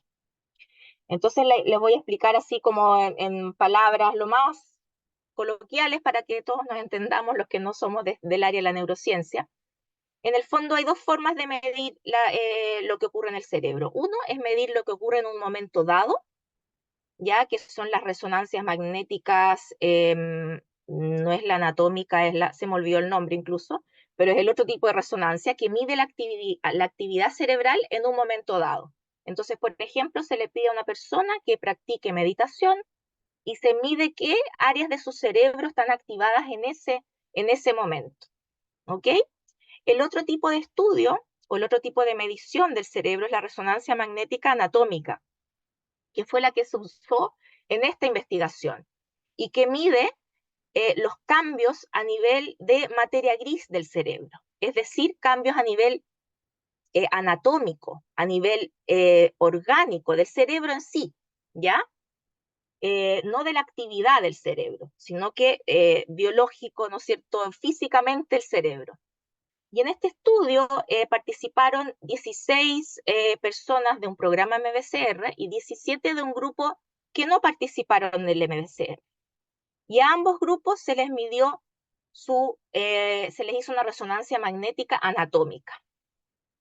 Entonces les voy a explicar así como en palabras lo más coloquiales para que todos nos entendamos los que no somos del área de la neurociencia. En el fondo hay dos formas de medir lo que ocurre en el cerebro. Uno es medir lo que ocurre en un momento dado, ya que son las resonancias magnéticas, no es la anatómica, se me olvidó el nombre incluso, pero es el otro tipo de resonancia que mide la actividad cerebral en un momento dado. Entonces, por ejemplo, se le pide a una persona que practique meditación y se mide qué áreas de su cerebro están activadas en ese momento. ¿Ok? El otro tipo de estudio o el otro tipo de medición del cerebro es la resonancia magnética anatómica, que fue la que se usó en esta investigación y que mide los cambios a nivel de materia gris del cerebro, es decir, cambios a nivel anatómico, a nivel orgánico del cerebro en sí, ¿ya? No de la actividad del cerebro, sino que biológico, ¿no es cierto?, físicamente el cerebro. Y en este estudio participaron 16 personas de un programa MBCR y 17 de un grupo que no participaron del MBCR. Y a ambos grupos se les midió se les hizo una resonancia magnética anatómica,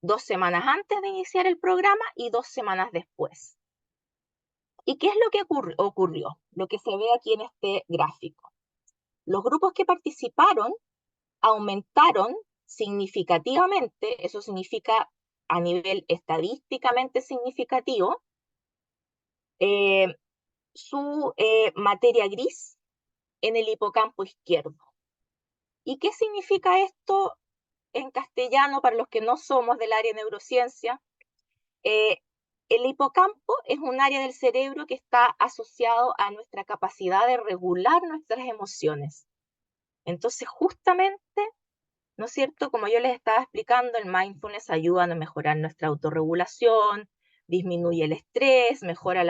2 semanas antes de iniciar el programa y 2 semanas después. ¿Y qué es lo que ocurrió? Lo que se ve aquí en este gráfico. Los grupos que participaron aumentaron significativamente, eso significa a nivel estadísticamente significativo, su materia gris en el hipocampo izquierdo. ¿Y qué significa esto en castellano para los que no somos del área de neurociencia? El hipocampo es un área del cerebro que está asociado a nuestra capacidad de regular nuestras emociones. Entonces, justamente, ¿no es cierto? Como yo les estaba explicando, el mindfulness ayuda a mejorar nuestra autorregulación, disminuye el estrés, mejora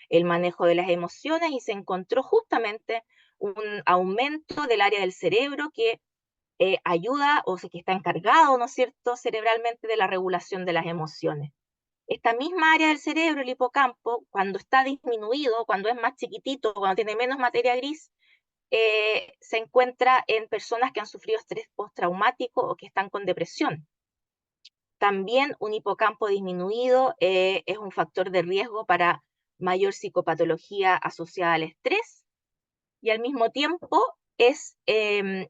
el manejo de las emociones, y se encontró justamente un aumento del área del cerebro que ayuda, o sea, que está encargado, ¿no es cierto?, cerebralmente de la regulación de las emociones. Esta misma área del cerebro, el hipocampo, cuando está disminuido, cuando es más chiquitito, cuando tiene menos materia gris, se encuentra en personas que han sufrido estrés postraumático o que están con depresión. También un hipocampo disminuido es un factor de riesgo para mayor psicopatología asociada al estrés, y al mismo tiempo es el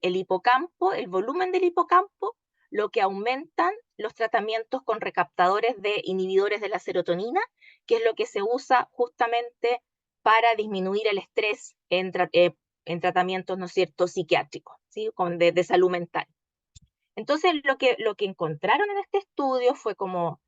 hipocampo, el volumen del hipocampo, lo que aumentan los tratamientos con recaptadores de inhibidores de la serotonina, que es lo que se usa justamente para disminuir el estrés en tratamientos, ¿no es cierto?, psiquiátricos, ¿sí?, de salud mental. Entonces, lo que encontraron en este estudio fue como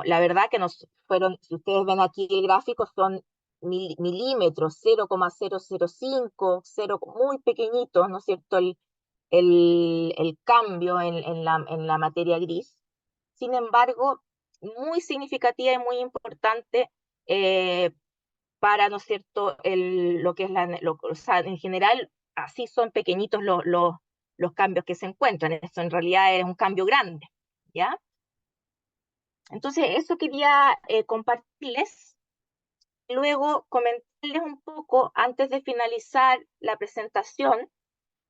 la verdad que nos fueron, si ustedes ven aquí el gráfico, son milímetros, 0,005, 0, muy pequeñitos, ¿no es cierto?, el cambio en la materia gris. Sin embargo, muy significativa y muy importante para, ¿no es cierto?, lo que es o sea, en general, así son pequeñitos los cambios que se encuentran. Esto en realidad es un cambio grande, ¿ya? Entonces, eso quería compartirles. Luego, comentarles un poco, antes de finalizar la presentación,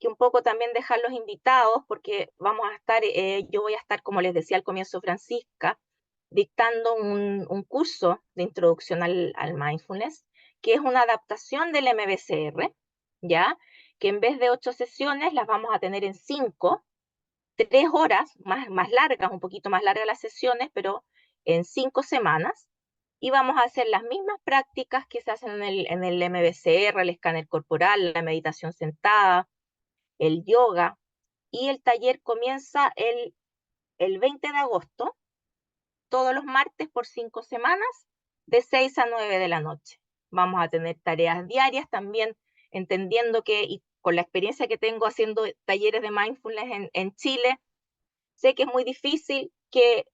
que un poco también dejar los invitados, porque vamos a estar, yo voy a estar, como les decía al comienzo, Francisca, dictando un curso de introducción al mindfulness, que es una adaptación del MBCR, ¿ya? Que en vez de 8 sesiones las vamos a tener en 5, 3 horas, más largas, un poquito más largas las sesiones, pero en 5 semanas, y vamos a hacer las mismas prácticas que se hacen en el MBCR, el escáner corporal, la meditación sentada, el yoga, y el taller comienza el 20 de agosto, todos los martes por 5 semanas, de 6 a 9 de la noche. Vamos a tener tareas diarias también, entendiendo que, y con la experiencia que tengo haciendo talleres de mindfulness en Chile, sé que es muy difícil que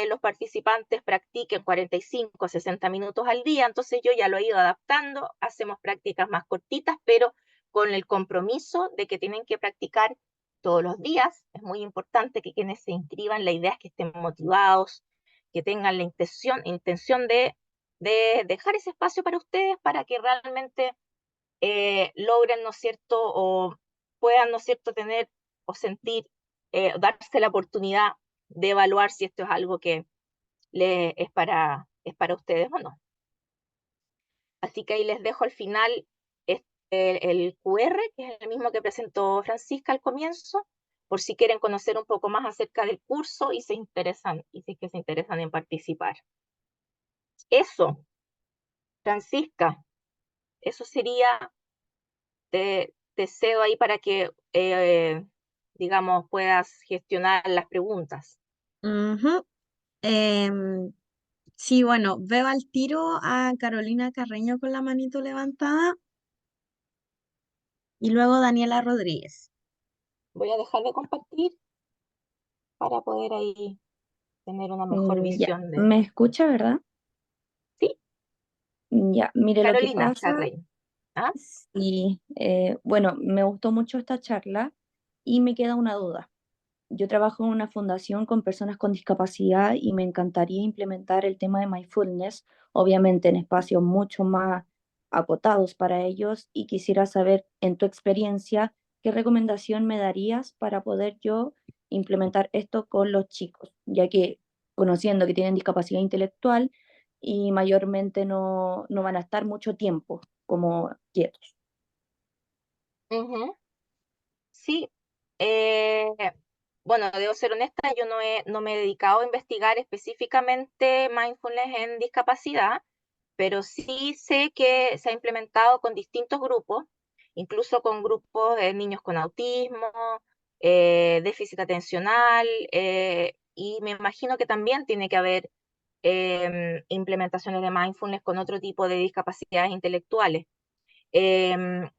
los participantes practiquen 45 a 60 minutos al día, entonces yo ya lo he ido adaptando, hacemos prácticas más cortitas, pero con el compromiso de que tienen que practicar todos los días. Es muy importante que quienes se inscriban, la idea es que estén motivados, que tengan la intención de dejar ese espacio para ustedes, para que realmente logren, ¿no es cierto?, o puedan, ¿no es cierto?, tener o sentir, darse la oportunidad de evaluar si esto es algo que es para ustedes o no. Así que ahí les dejo al final el QR, que es el mismo que presentó Francisca al comienzo, por si quieren conocer un poco más acerca del curso y si es que se interesan en participar. Eso, Francisca, eso sería, te cedo ahí para que, digamos, puedas gestionar las preguntas. Ujú. Sí, bueno, veo al tiro a Carolina Carreño con la manito levantada y luego Daniela Rodríguez. Voy a dejar de compartir para poder ahí tener una mejor Ya, visión de... ¿me escucha, verdad? Sí, Ya, mire lo que Carolina pasa. Carreño. ¿Ah? Sí, bueno, me gustó mucho esta charla y me queda una duda. Yo trabajo en una fundación con personas con discapacidad y me encantaría implementar el tema de mindfulness, obviamente en espacios mucho más acotados para ellos, y quisiera saber, en tu experiencia, qué recomendación me darías para poder yo implementar esto con los chicos, ya que conociendo que tienen discapacidad intelectual y mayormente no van a estar mucho tiempo como quietos. Ujú. Sí, eh, bueno, debo ser honesta, yo no me he dedicado a investigar específicamente mindfulness en discapacidad, pero sí sé que se ha implementado con distintos grupos, incluso con grupos de niños con autismo, déficit atencional, y me imagino que también tiene que haber implementaciones de mindfulness con otro tipo de discapacidades intelectuales. Em,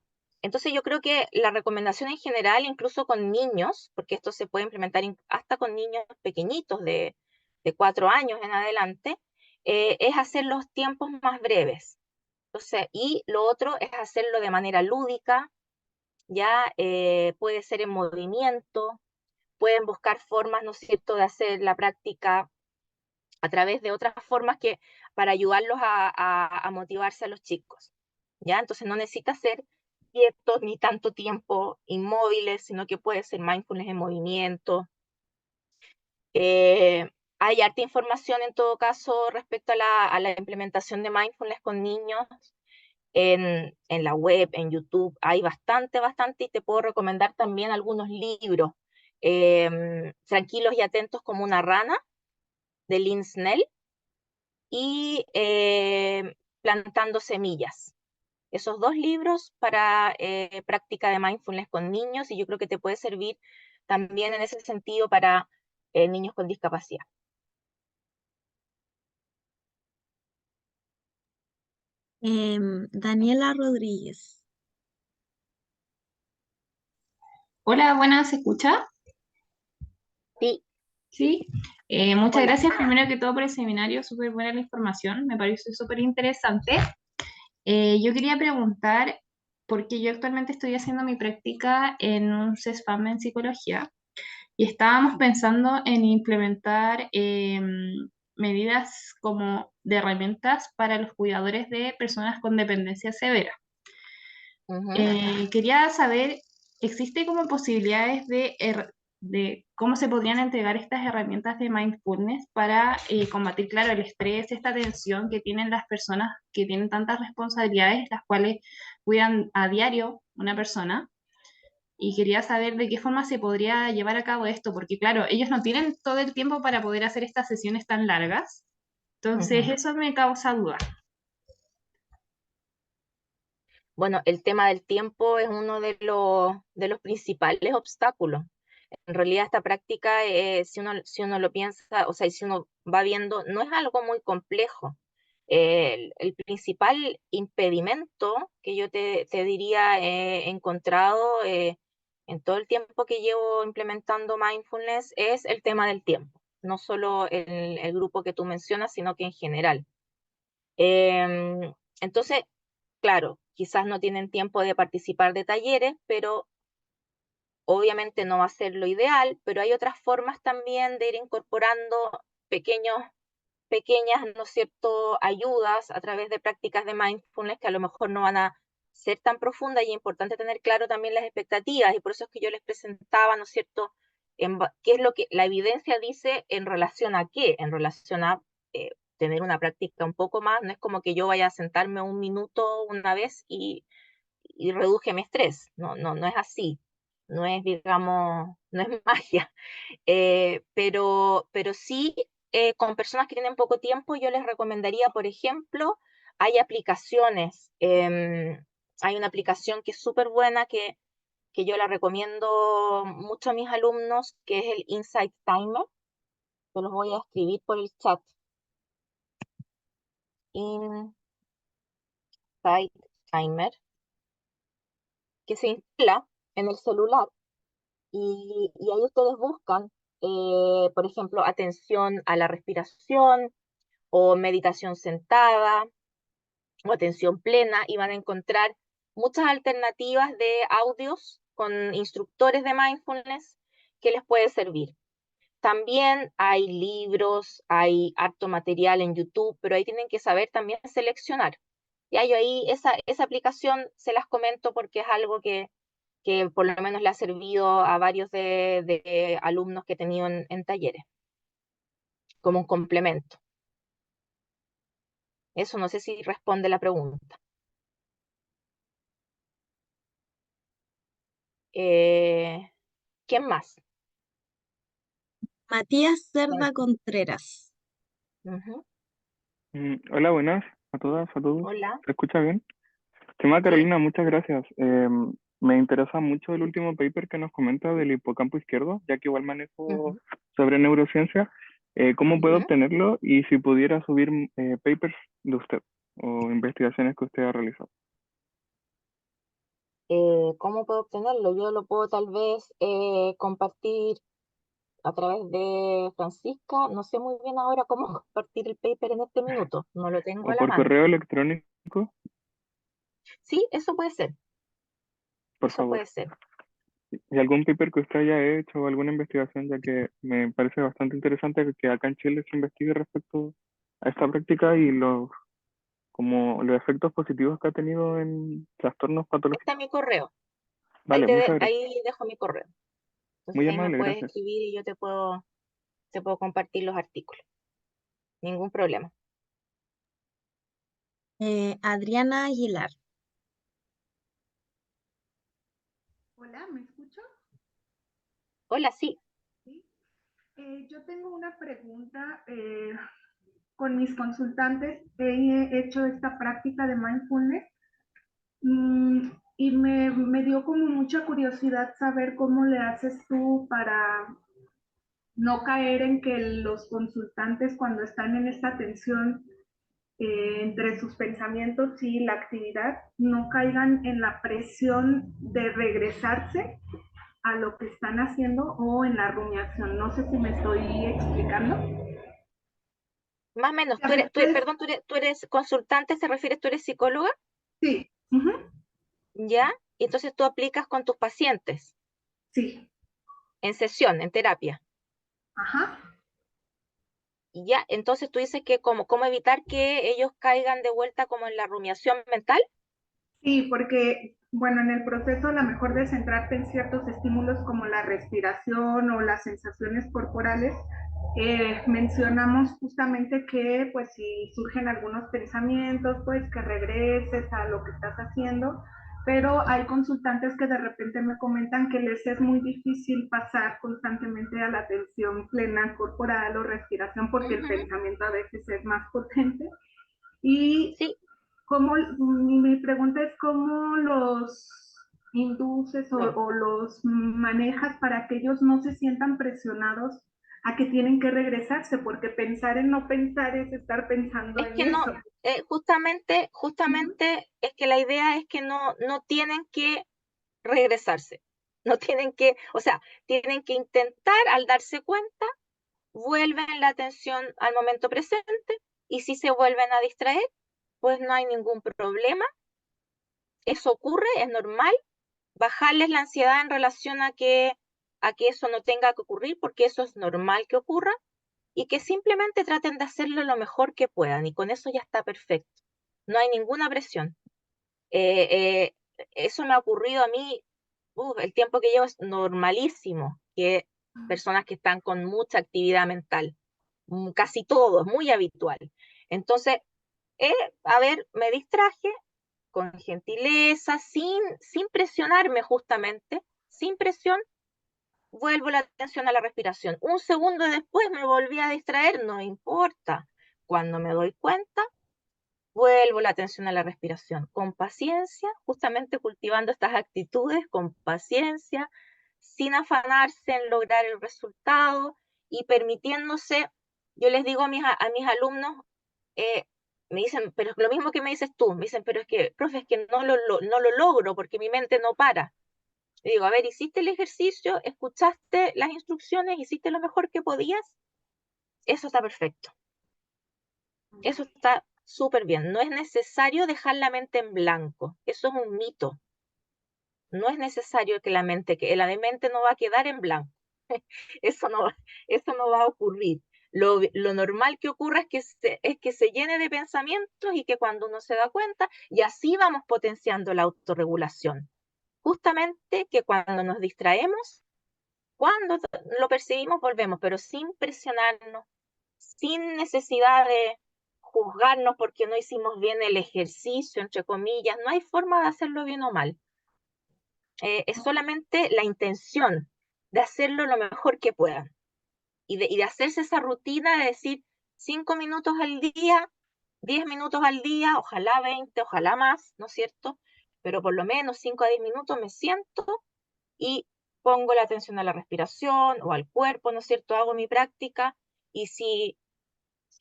entonces yo creo que la recomendación en general, incluso con niños, porque esto se puede implementar hasta con niños pequeñitos de 4 años en adelante, es hacer los tiempos más breves. Entonces, y lo otro es hacerlo de manera lúdica, ya puede ser en movimiento, pueden buscar formas, ¿no es cierto?, de hacer la práctica a través de otras formas que para ayudarlos a motivarse a los chicos. ¿Ya? Entonces no necesita ser quietos ni tanto tiempo inmóviles, sino que puede ser mindfulness en movimiento. Hay harta información en todo caso respecto a la implementación de mindfulness con niños en la web, en YouTube. Hay bastante, y te puedo recomendar también algunos libros. Tranquilos y atentos como una rana, de Lynn Snell, y Plantando semillas. Esos 2 libros para práctica de mindfulness con niños, y yo creo que te puede servir también en ese sentido para niños con discapacidad. Daniela Rodríguez. Hola, buenas, ¿se escucha? Sí, Sí. Muchas hola. gracias primero que todo por el seminario, súper buena la información, me parece súper interesante. Yo quería preguntar, porque yo actualmente estoy haciendo mi práctica en un CESFAM en psicología y estábamos pensando en implementar medidas como de herramientas para los cuidadores de personas con dependencia severa. Quería saber, ¿existe como posibilidades de cómo se podrían entregar estas herramientas de mindfulness para combatir, claro, el estrés, esta tensión que tienen las personas que tienen tantas responsabilidades, las cuales cuidan a diario una persona? Y quería saber de qué forma se podría llevar a cabo esto, porque claro, ellos no tienen todo el tiempo para poder hacer estas sesiones tan largas. Entonces, eso me causa duda. Bueno, el tema del tiempo es uno de los principales obstáculos. En realidad esta práctica, si uno lo piensa, o sea, si uno va viendo, no es algo muy complejo. El principal impedimento que yo te diría he encontrado en todo el tiempo que llevo implementando mindfulness es el tema del tiempo. No solo el grupo que tú mencionas, sino que en general. Entonces, claro, quizás no tienen tiempo de participar de talleres, pero obviamente no va a ser lo ideal, pero hay otras formas también de ir incorporando pequeñas, ¿no es cierto?, ayudas a través de prácticas de mindfulness que a lo mejor no van a ser tan profundas, y es importante tener claro también las expectativas, y por eso es que yo les presentaba, ¿no es cierto?, qué es lo que la evidencia dice en relación a qué, en relación a tener una práctica un poco más. No es como que yo vaya a sentarme un minuto una vez y reduje mi estrés. No es así. No es, digamos, no es magia. Pero sí, con personas que tienen poco tiempo, yo les recomendaría, por ejemplo, hay aplicaciones. Hay una aplicación que es súper buena, que yo la recomiendo mucho a mis alumnos, que es el Insight Timer. Se los voy a escribir por el chat. Insight Timer, que se instala en el celular, y ahí ustedes buscan, por ejemplo, atención a la respiración o meditación sentada o atención plena, y van a encontrar muchas alternativas de audios con instructores de mindfulness que les puede servir. También hay libros, hay harto material en YouTube, pero ahí tienen que saber también seleccionar. Ya yo ahí esa aplicación se las comento porque es algo que por lo menos le ha servido a varios de alumnos que he tenido en talleres, como un complemento. Eso no sé si responde la pregunta. ¿Quién más? Matías Cerda Bien. Contreras. Ujú. Hola, buenas a todas, a todos. Hola. ¿Se escucha bien? Estimada Sí. Carolina, muchas gracias. Me interesa mucho el último paper que nos comenta del hipocampo izquierdo, ya que igual manejo Ujú. sobre neurociencia. ¿Cómo puedo Ujú. obtenerlo? Y si pudiera subir papers de usted o investigaciones que usted ha realizado. ¿Cómo puedo obtenerlo? Yo lo puedo tal vez compartir a través de Francisca. No sé muy bien ahora cómo compartir el paper en este minuto. No lo tengo O a la por mano. correo electrónico, Sí, eso puede ser. por Eso favor. puede ser. Y algún paper que usted haya hecho o alguna investigación, ya que me parece bastante interesante que acá en Chile se investigue respecto a esta práctica y como los efectos positivos que ha tenido en trastornos patológicos. Está mi correo. Vale, muchas gracias. Ahí dejo mi correo. Entonces Muy ahí me amable, puedes gracias. escribir y yo te puedo compartir los artículos. Ningún problema. Adriana Aguilar. Hola, ¿me escucho? Hola, sí. Sí. Yo tengo una pregunta. Con mis consultantes he hecho esta práctica de mindfulness y me dio como mucha curiosidad saber cómo le haces tú para no caer en que los consultantes cuando están en esta tensión entre sus pensamientos y la actividad no caigan en la presión de regresarse a lo que están haciendo o en la rumiación. No sé si me estoy explicando. Más o menos. Ustedes, Perdón, tú eres consultante, ¿se refiere? ¿Tú eres psicóloga? sí, uh-huh, ¿Ya? Y entonces tú aplicas con tus pacientes sí, en sesión, en terapia. ajá. Y ya, entonces tú dices que cómo evitar que ellos caigan de vuelta como en la rumiación mental. Sí, porque, bueno, en el proceso a lo mejor de centrarte en ciertos estímulos como la respiración o las sensaciones corporales, mencionamos justamente que, pues, si surgen algunos pensamientos, pues, que regreses a lo que estás haciendo, pero hay consultantes que de repente me comentan que les es muy difícil pasar constantemente a la atención plena corporal o respiración porque el Ujú. pensamiento a veces es más potente. Y Sí, mi pregunta es cómo los induces no. o los manejas para que ellos no se sientan presionados a que tienen que regresarse, porque pensar en no pensar es estar pensando Es en que no, eso. Uh-huh. justamente es que la idea es que no tienen que regresarse. No tienen que, o sea, tienen que intentar al darse cuenta, vuelven la atención al momento presente y si se vuelven a distraer, pues no hay ningún problema. Eso ocurre, es normal. Bajarles la ansiedad en relación a que eso no tenga que ocurrir, porque eso es normal que ocurra, y que simplemente traten de hacerlo lo mejor que puedan, y con eso ya está perfecto. No hay ninguna presión. Eso me ha ocurrido a mí, el tiempo que llevo es normalísimo, que personas que están con mucha actividad mental, casi todo, es muy habitual. Entonces, a ver, me distraje con gentileza, sin presionarme justamente, sin presión, vuelvo la atención a la respiración. Un segundo después me volví a distraer, no importa. Cuando me doy cuenta, vuelvo la atención a la respiración. Con paciencia, justamente cultivando estas actitudes, con paciencia, sin afanarse en lograr el resultado y permitiéndose, yo les digo a mis alumnos, eh, me dicen, pero es lo mismo que me dices tú, me dicen, pero es que, profe, es que no lo logro porque mi mente no para. Le digo, a ver, hiciste el ejercicio, escuchaste las instrucciones, hiciste lo mejor que podías, eso está perfecto, eso está súper bien. No es necesario dejar la mente en blanco, eso es un mito. No es necesario que que la mente no va a quedar en blanco. Eso no, eso no va a ocurrir. Lo normal que ocurra es que se llene de pensamientos y que cuando uno se da cuenta, y así vamos potenciando la autorregulación. Justamente que cuando nos distraemos, cuando lo percibimos, volvemos, pero sin presionarnos, sin necesidad de juzgarnos porque no hicimos bien el ejercicio, entre comillas. No hay forma de hacerlo bien o mal. Es solamente la intención de hacerlo lo mejor que puedan. y de hacerse esa rutina de decir 5 minutos al día, 10 minutos al día, ojalá 20, ojalá más, ¿no es cierto? Pero por lo menos 5 a 10 minutos me siento y pongo la atención a la respiración o al cuerpo, ¿no es cierto? Hago mi práctica y si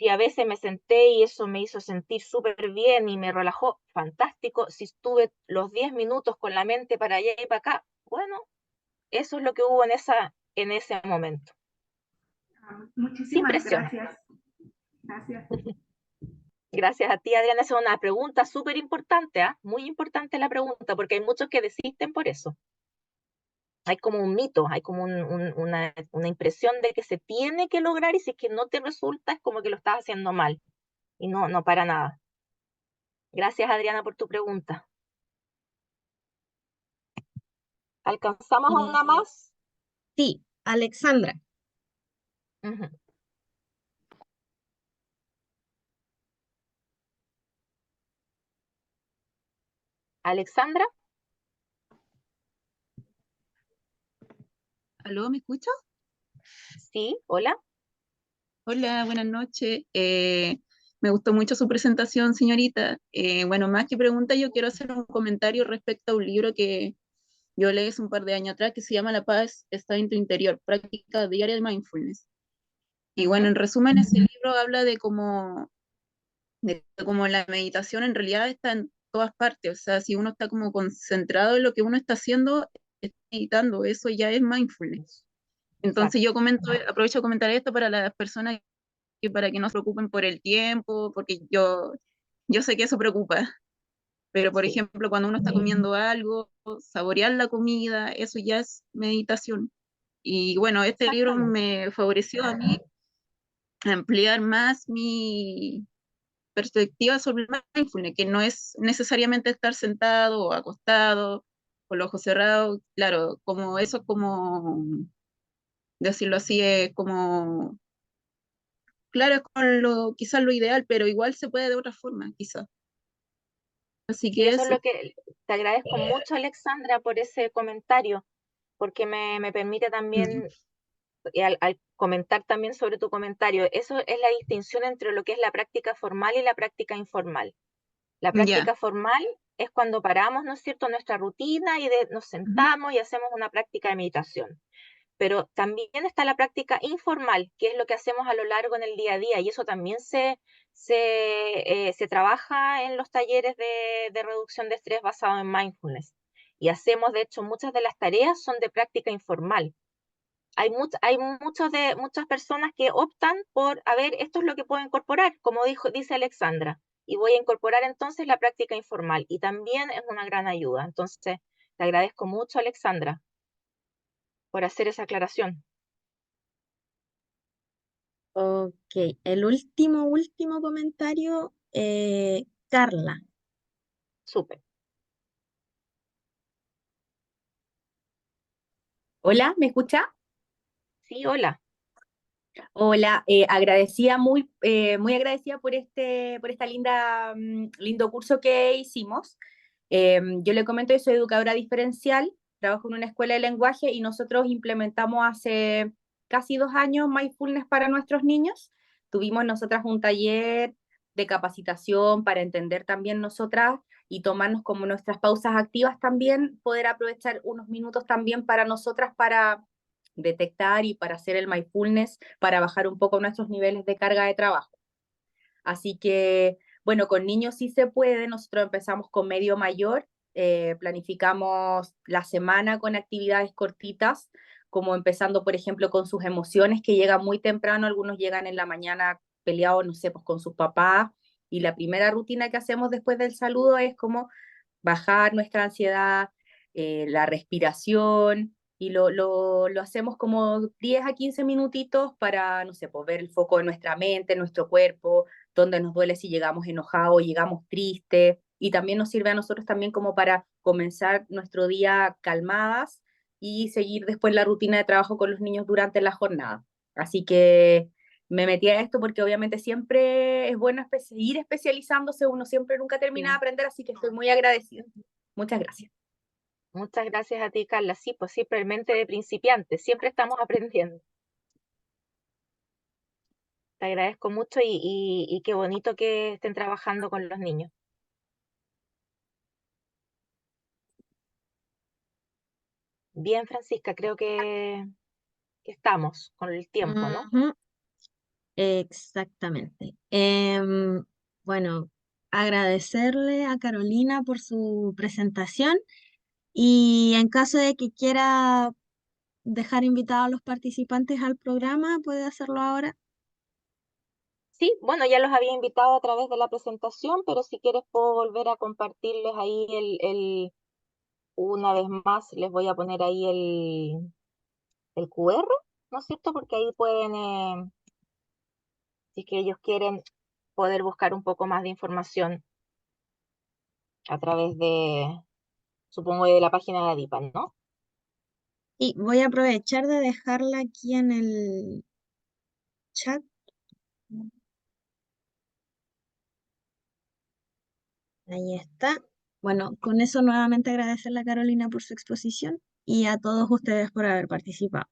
a veces me senté y eso me hizo sentir súper bien y me relajó, fantástico. Si estuve los 10 minutos con la mente para allá y para acá, bueno, eso es lo que hubo en ese momento. Sin Muchísimas presión. gracias. Gracias. Gracias a ti, Adriana. Esa es una pregunta súper importante, ¿ah? Muy importante la pregunta, porque hay muchos que desisten por eso. Hay como un mito, hay como una impresión de que se tiene que lograr y si es que no te resulta es como que lo estás haciendo mal. Y no, no para nada. Gracias, Adriana, por tu pregunta. ¿Alcanzamos a una más? Sí, Alexandra. Ujú. Alexandra, ¿Aló, me escucha? sí, hola. Hola, buenas noches. Me gustó mucho su presentación, señorita. Bueno, más que pregunta, yo quiero hacer un comentario respecto a un libro que yo leí hace un par de años atrás que se llama La paz está en tu interior, práctica diaria de mindfulness. Y bueno, Ujú. en resumen, ese libro habla de cómo la meditación en realidad está en todas partes. O sea, si uno está como concentrado en lo que uno está haciendo, está meditando, eso ya es mindfulness. Entonces Exacto. yo comento, aprovecho de comentar esto para las personas que para que no se preocupen por el tiempo, porque yo sé que eso preocupa, pero por Sí, ejemplo, cuando uno está comiendo algo, saborear la comida, eso ya es meditación. Y bueno, este libro exactamente. me favoreció a mí a ampliar más mi perspectiva sobre el mindfulness, que no es necesariamente estar sentado o acostado, con los ojos cerrados, claro, como eso, como decirlo así, es como claro, es con quizás lo ideal, pero igual se puede de otra forma, quizás. Así Sí, que eso es eso. lo que te agradezco mucho, Alexandra, por ese comentario, porque me permite Mm, también, al comentar también sobre tu comentario, eso es la distinción entre lo que es la práctica formal y la práctica informal. La ya. práctica formal es cuando paramos, ¿no es cierto?, nuestra rutina y nos Ujú. sentamos y hacemos una práctica de meditación. Pero también está la práctica informal, que es lo que hacemos a lo largo en el día a día, y eso también se trabaja en los talleres de reducción de estrés basado en mindfulness. Y hacemos, de hecho, muchas de las tareas son de práctica informal. Hay muchas personas que optan por, a ver, esto es lo que puedo incorporar, como dice Alexandra, y voy a incorporar entonces la práctica informal, y también es una gran ayuda. Entonces, te agradezco mucho, Alexandra, por hacer esa aclaración. Ok, el último comentario, Carla. Súper. Hola, ¿me escucha? Sí, hola. Hola, muy agradecida por esta lindo curso que hicimos. Yo le comento que soy educadora diferencial, trabajo en una escuela de lenguaje y nosotros implementamos hace casi 2 años mindfulness para nuestros niños. Tuvimos nosotras un taller de capacitación para entender también nosotras y tomarnos como nuestras pausas activas también, poder aprovechar unos minutos también para nosotras para detectar y para hacer el mindfulness, para bajar un poco nuestros niveles de carga de trabajo. Así que, bueno, con niños sí se puede, nosotros empezamos con medio mayor, planificamos la semana con actividades cortitas, como empezando, por ejemplo, con sus emociones, que llegan muy temprano, algunos llegan en la mañana peleados, no sé, pues con sus papás, y la primera rutina que hacemos después del saludo es como bajar nuestra ansiedad, la respiración, y lo hacemos como 10 a 15 minutitos para, no sé, pues ver el foco de nuestra mente, nuestro cuerpo, donde nos duele si llegamos enojados, llegamos tristes, y también nos sirve a nosotros también como para comenzar nuestro día calmadas y seguir después la rutina de trabajo con los niños durante la jornada. Así que me metí a esto porque obviamente siempre es bueno seguir especializándose, uno siempre nunca termina de Sí. aprender, así que estoy muy agradecida. Muchas gracias. Muchas gracias a ti, Carla. Sí, pues simplemente de principiante, siempre estamos aprendiendo. Te agradezco mucho y qué bonito que estén trabajando con los niños. Bien, Francisca, creo que estamos con el tiempo, ¿no? Ujú, exactamente. Bueno, agradecerle a Carolina por su presentación y en caso de que quiera dejar invitados a los participantes al programa, puede hacerlo ahora. Sí, bueno, ya los había invitado a través de la presentación, pero si quieres puedo volver a compartirles ahí una vez más, les voy a poner ahí el QR, ¿no es cierto? Porque ahí pueden, si es que ellos quieren, poder buscar un poco más de información a través de, supongo, de la página de ADIPAN, ¿no? Y voy a aprovechar de dejarla aquí en el chat. Ahí está. Bueno, con eso nuevamente agradecerle a Carolina por su exposición y a todos ustedes por haber participado.